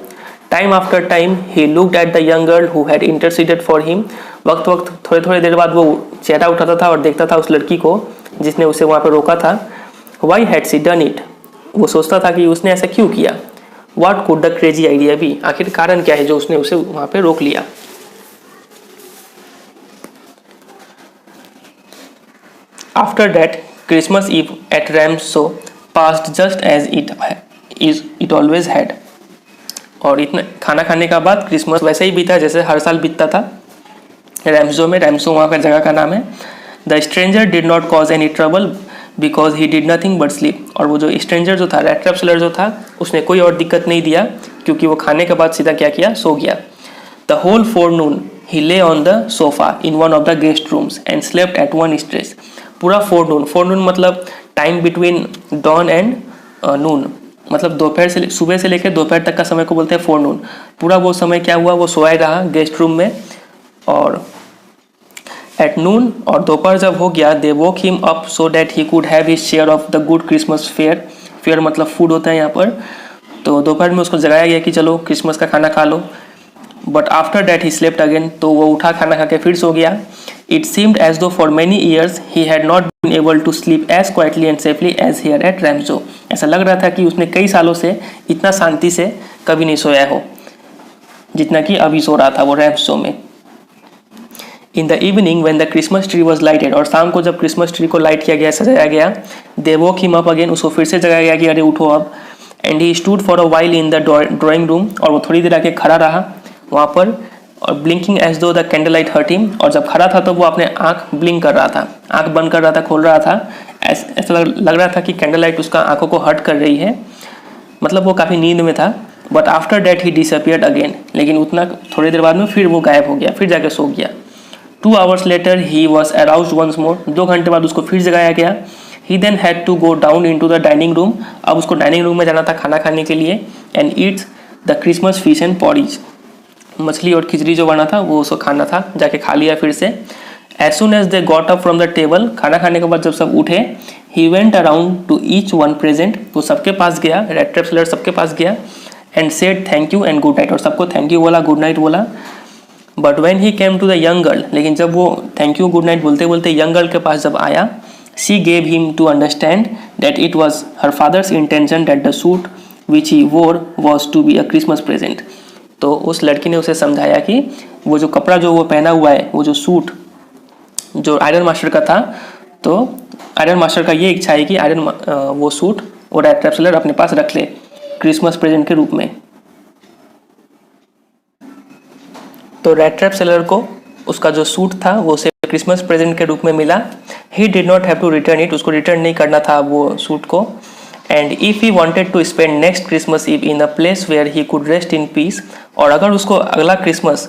Time after time he looked at the young girl who had interceded for him. वक्त वक्त थोड़े थोड़े देर बाद वो चेहरा उठाता था और देखता था उस लड़की को जिसने उसे वहाँ पर रोका था। Why had she done it, वो सोचता था कि उसने ऐसा क्यों किया। What could the crazy idea be, आखिर कारण क्या है जो उसने उसे वहाँ पे रोक लिया। After that Christmas eve at Ramsjo passed just as it always had. और इतना खाना खाने का बाद क्रिसमस वैसे ही बीता जैसे हर साल बीतता था रैम्सो में। रैम्सो वहाँ का जगह का नाम है। The stranger did not cause any trouble because he did nothing but sleep. और वो जो स्ट्रेंजर जो था, रेड ट्रैप सेलर जो था, उसने कोई और दिक्कत नहीं दिया क्योंकि वो खाने के बाद सीधा क्या किया, सो गया। द होल फोरनून ही ले on the sofa in one of the guest rooms and slept at one stress. पूरा फोरनून मतलब टाइम बिटवीन डॉन एंड नून, मतलब दोपहर से सुबह से लेकर दोपहर तक का समय को बोलते हैं फोरनून। पूरा वो समय क्या हुआ, वो सोया रहा गेस्ट रूम में। और एट नून और दोपहर जब हो गया, they woke him up so that he could have his share of the good Christmas fare. Fare मतलब फूड होता है यहाँ पर। तो दोपहर में उसको जगाया गया कि चलो क्रिसमस का खाना खा लो। But after that he slept again, तो वो उठा खाना खा के फिर सो गया। It seemed as though for many years he had not been able to sleep as quietly and safely as here at Ramsjo. ऐसा लग रहा था कि उसने कई सालों से इतना शांति से कभी नहीं सोया हो जितना कि अभी सो रहा था वो रैम्सो में। In the evening when the Christmas tree was lighted, और शाम को जब क्रिसमस ट्री को लाइट किया गया, सजाया गया, they woke him up again, उसको फिर से जगाया गया कि अरे उठो अब। And he stood for a while in the drawing room, और वो थोड़ी देर आके खड़ा रहा वहाँ पर, और blinking as though the candle light hurt him. और जब खड़ा था तो वो अपने आंख ब्लिंक कर रहा था, आंख बंद कर रहा था, खोल रहा था। ऐसा लग रहा था कि कैंडल लाइट उसका आंखों को हर्ट कर रही है, मतलब वो काफ़ी नींद में था। But after that he disappeared again, लेकिन उतना थोड़ी देर बाद में फिर वो गायब हो गया, फिर जाके सो गया। 2 hours later he was aroused once more, 2 घंटे बाद उसको फिर जगाया गया। He then had to go down into the dining room, अब उसको डाइनिंग रूम में जाना था खाना खाने के लिए। And eat the Christmas fish and porridge, मछली और खिचड़ी जो बना था वो उसको खाना था, जाके खा लिया फिर से। As soon as they got up from the table, खाना खाने के बाद जब सब उठे, he went around to each one present, वो सबके पास गया, रेड ट्रैप सेलर सबके पास गया, and said thank you and good night, और सबको थैंक यू बोला, गुड नाइट बोला। But when he came to the young girl, लेकिन जब वो थैंक यू गुड नाइट बोलते बोलते यंग गर्ल के पास जब आया, she gave him to understand that it was her father's intention that the suit which he wore was to be a Christmas present. तो उस लड़की ने उसे समझाया कि वो जो कपड़ा जो वो पहना हुआ है, वो जो सूट जो आयरन मास्टर का था, तो आयरन मास्टर का ये इच्छा है कि वो सूट वो रेड ट्रैप सेलर अपने पास रख ले क्रिसमस प्रेजेंट के रूप में। तो रेड ट्रैप सेलर को उसका जो सूट था वो उसे क्रिसमस प्रेजेंट के रूप में मिला। He did not have to return it, उसको रिटर्न नहीं करना था वो सूट को। And if he wanted to spend next Christmas Eve in a place where he could rest in peace, और अगर उसको अगला क्रिसमस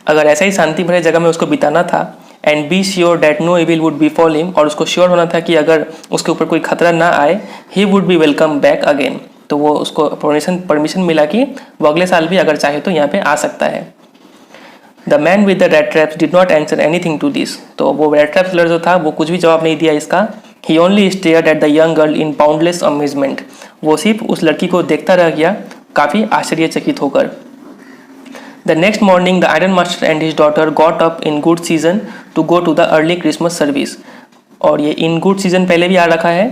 अगर ऐसा ही शांति भरे जगह में उसको बिताना था, and be sure that no evil would befall him, और उसको श्योर होना था कि अगर उसके ऊपर कोई खतरा ना आए, he would be welcome back again, तो वो उसको परमिशन मिला कि वो अगले साल भी अगर चाहे तो यहाँ पे आ सकता है। The man with the red traps did not answer anything to this, तो वो रेड ट्रैप सेलर जो था वो कुछ भी जवाब नहीं दिया इसका। He only stared at the young girl in boundless amusement, वो सिर्फ उस लड़की को देखता रह गया काफ़ी आश्चर्यचकित होकर। The next morning the iron master and his daughter got up in good season to go to the early Christmas service, और ये इन गुड सीजन पहले भी आ रखा है,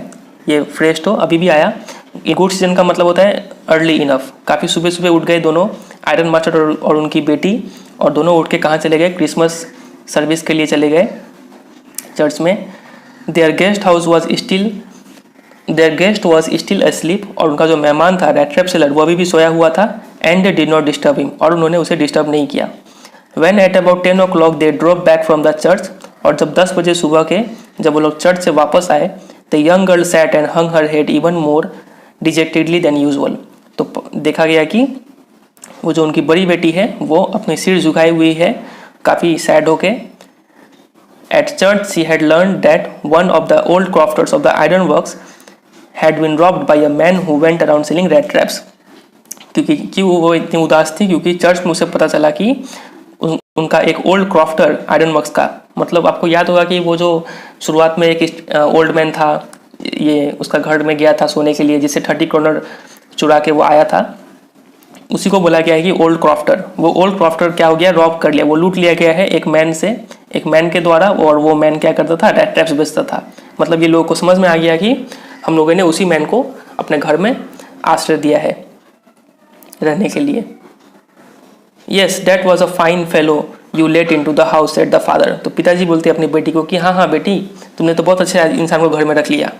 ये फ्रेश तो अभी भी आया। इन गुड सीजन का मतलब होता है अर्ली इनफ, काफ़ी सुबह सुबह उठ गए दोनों, आयरन मास्टर और उनकी बेटी, और दोनों उठ के कहाँ चले गए, क्रिसमस सर्विस के लिए चले गए चर्च में। There guest was still asleep, और उनका जो मेहमान था रेड ट्रैप सेलर वो अभी भी सोया हुआ था। And they did not disturb him, और उन्होंने उसे डिस्टर्ब नहीं किया। When at about 10 o'clock they drop back from the church, और जब 10 बजे सुबह के जब वो लोग चर्च से वापस आए, the young girl sat and hung her head even more dejectedly than usual, तो देखा गया कि वो जो उनकी बड़ी बेटी है वो अपने सिर झुकाई हुई है काफ़ी सैड होके। At church she had learn that one of the old crofters of the iron works had been robbed by a man who went around selling rat traps. क्यों वो इतनी उदास थी? क्योंकि चर्च में उसे पता चला कि उनका एक ओल्ड क्रॉफ्टर आयरन वर्क्स का, मतलब आपको याद होगा कि वो जो शुरुआत में एक ओल्ड मैन था, ये उसका घर में गया था सोने के लिए, जिससे 30 करोड़ चुरा के वो आया था, उसी को बोला गया है कि ओल्ड क्रॉफ्टर। वो ओल्ड क्रॉफ्टर क्या हो गया? रॉब कर लिया, वो लूट लिया गया है एक मैन से, एक मैन के द्वारा। और वो मैन क्या करता था? रेड ट्रैप्स बेचता था। मतलब ये लोगों को समझ में आ गया कि हम लोगों ने उसी मैन को अपने घर में आश्रय दिया है रहने के लिए। Yes that was a fine fellow you let into the house said the father. तो पिताजी बोलते अपनी बेटी को कि हाँ हाँ बेटी, तुमने तो बहुत अच्छे इंसान को घर में रख लिया।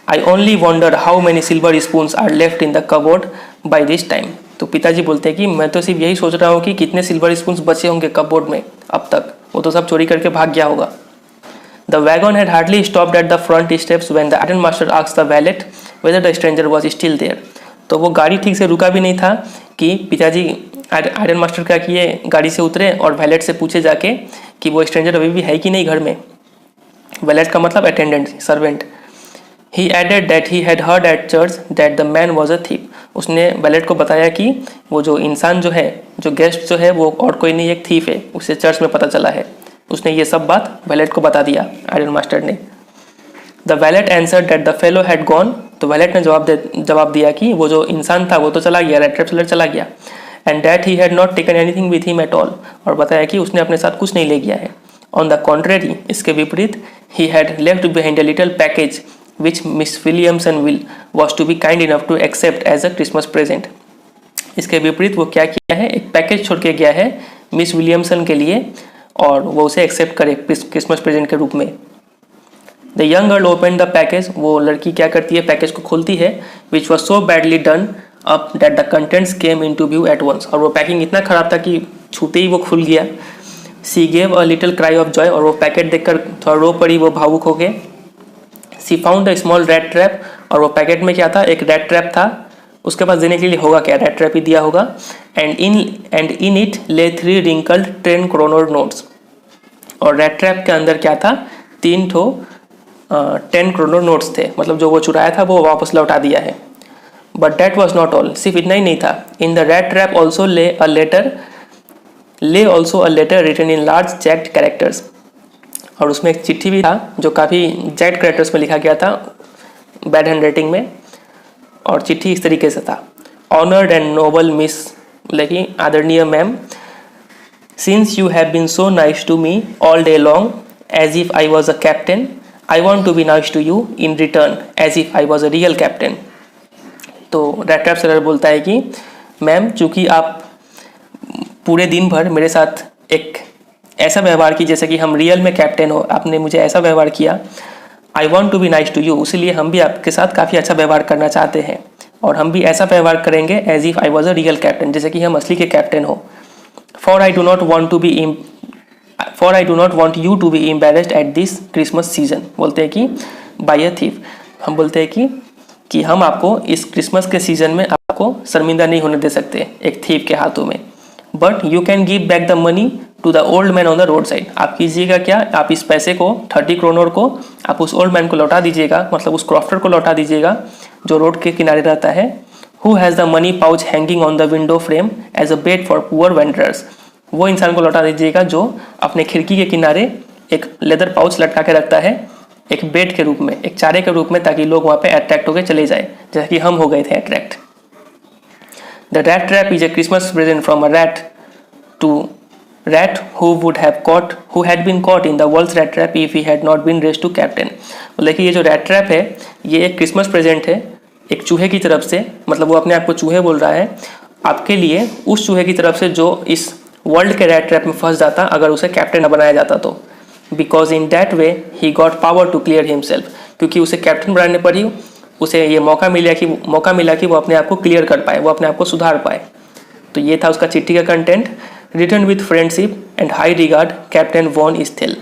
I only wonder how many silver spoons are left in the cupboard by this time. तो पिताजी बोलते हैं कि मैं तो सिर्फ यही सोच रहा हूँ कि कितने सिल्वर स्पून्स बचे होंगे कबोर्ड में अब तक, वो तो सब चोरी करके भाग गया होगा। The wagon had hardly stopped at the front steps when the iron master asked the valet whether the stranger was still there. तो वो गाड़ी ठीक से रुका भी नहीं था कि पिताजी आयरन मास्टर क्या किए, गाड़ी से उतरे और वैलेट से पूछे जाके कि वो स्ट्रेंजर अभी भी है कि नहीं घर में। वैलेट का मतलब attendant, servant. He added that he had heard at church that the man was a thief. उसने वैलेट को बताया कि वो जो इंसान जो है, जो गेस्ट जो है, वो और कोई नहीं एक थीफ है, उसे चर्च में पता चला है। उसने ये सब बात वैलेट को बता दिया आयरन मास्टर ने। The wallet answered that the fellow had gone. तो वैलेट ने जवाब दिया कि वो जो इंसान था वो तो चला गया, रेड ट्रैप सेलर चला गया। And that he had not taken anything with him at all. और बताया कि उसने अपने साथ कुछ नहीं ले गया है। ऑन द कॉन्ट्रेरी, इसके विपरीत, he had left behind a little package which Miss Williamson was to be kind enough to accept as a Christmas present। इसके विपरीत वो क्या किया है? एक पैकेज छोड़ के गया है मिस विलियमसन के लिए, और वो उसे एक्सेप्ट करे क्रिसमस प्रेजेंट के रूप में। The young girl open the package. वो लड़की क्या करती है? पैकेज को खोलती है। Which was so badly done up that the contents came into view at once. और वो पैकिंग इतना खराब था कि छूते ही वो खुल गया। सी gave a little cry of Joy. और वो पैकेट देखकर थोड़ा रो पड़ी वो भावुक हो गए। She found a small rat trap. और वो पैकेट में क्या था? एक रेड ट्रैप था। उसके पास देने के लिए होगा क्या? रेड ट्रैप ही दिया होगा। एंड इन इट ले 3 रिंकल्ड 10 क्रोनर नोट्स। और रेड ट्रैप के अंदर क्या था? 3 ठो 10 क्रोनर नोट्स थे। मतलब जो वो चुराया था वो वापस लौटा दिया है। But that was not all. सिर्फ इतना ही नहीं था। In the red trap also lay a letter written in large jagged characters. और उसमें एक चिट्ठी भी था जो काफ़ी जैक्ड कैरेक्टर्स में लिखा गया था, बैड हैंड राइटिंग में। और चिट्ठी इस तरीके से था। ऑनर्ड एंड नोबल मिस, लेकिन आदरणीय ma'am, since you have been so nice to me all day long as if I was a captain, I want to be nice to you in return as if I was a real captain. तो red trap seller बोलता है कि ma'am, चूँकि आप पूरे दिन भर मेरे साथ एक ऐसा व्यवहार की जैसे कि हम रियल में कैप्टन हो, आपने मुझे ऐसा व्यवहार किया, I want to be nice to you, इसलिए हम भी आपके साथ काफ़ी अच्छा व्यवहार करना चाहते हैं। और हम भी ऐसा व्यवहार करेंगे as if I was a real captain, जैसे कि हम असली के कैप्टन हो। For I do not want you to be embarrassed at this Christmas season. बोलते हैं कि बाय अ थीफ। हम बोलते हैं कि हम आपको इस क्रिसमस के सीजन में आपको शर्मिंदा नहीं होने दे सकते एक थीफ के हाथों में। But you can give back the money to the old man on the road side. आप कीजिएगा क्या? आप इस पैसे को, 30 क्रोनर को, आप उस ओल्ड मैन को लौटा दीजिएगा, मतलब उस क्रॉफ्टर को लौटा दीजिएगा जो रोड के किनारे रहता है। Who has the money pouch hanging on the window frame as a bait for poor wanderers. वो इंसान को लौटा दीजिएगा जो अपने खिड़की के किनारे एक लेदर पाउच लटका के रखता है, एक बेट के रूप में, एक चारे के रूप में, ताकि लोग वहाँ पे अट्रैक्ट होकर चले जाए, जैसे कि हम हो गए थे attract. The rat trap is a Christmas present from a rat to rat who had been caught in the world's rat trap if he had not been raised to captain। मतलब कि ये जो रैट ट्रैप है ये एक Christmas present है एक चूहे की तरफ से, मतलब वो अपने आप को चूहे बोल रहा है, आपके लिए उस चूहे की तरफ से जो इस वर्ल्ड के रैट ट्रैप में फंस जाता अगर उसे कैप्टन न बनाया जाता तो। Because in that way he got power to clear himself. क्योंकि उसे कैप्टन बनाने पर ही उसे ये मौका मिला कि वो अपने आप को क्लियर कर पाए, वो अपने आप को सुधार पाए। तो ये था उसका चिट्ठी का content. Return with friendship and high regard captain von Stahle.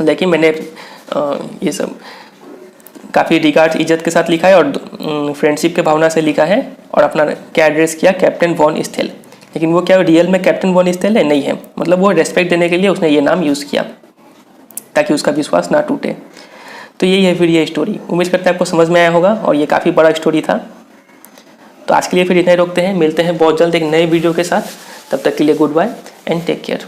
लेकिन मैंने ये सब काफ़ी रिगार्ड, इज्जत के साथ लिखा है और फ्रेंडशिप के भावना से लिखा है और अपना क्या एड्रेस किया? Captain von Stahle. लेकिन वो क्या रियल में कैप्टन वॉन स्थिल है? नहीं है। मतलब वो रेस्पेक्ट देने के लिए उसने ये नाम यूज़ किया ताकि उसका विश्वास ना टूटे। तो यही है फिर ये स्टोरी। उम्मीद करते हैं आपको समझ में आया होगा और ये काफ़ी बड़ा स्टोरी था। तो आज के लिए फिर इतना ही रोकते हैं, मिलते हैं बहुत जल्द एक नए वीडियो के साथ। तब तक के लिए goodbye and take care.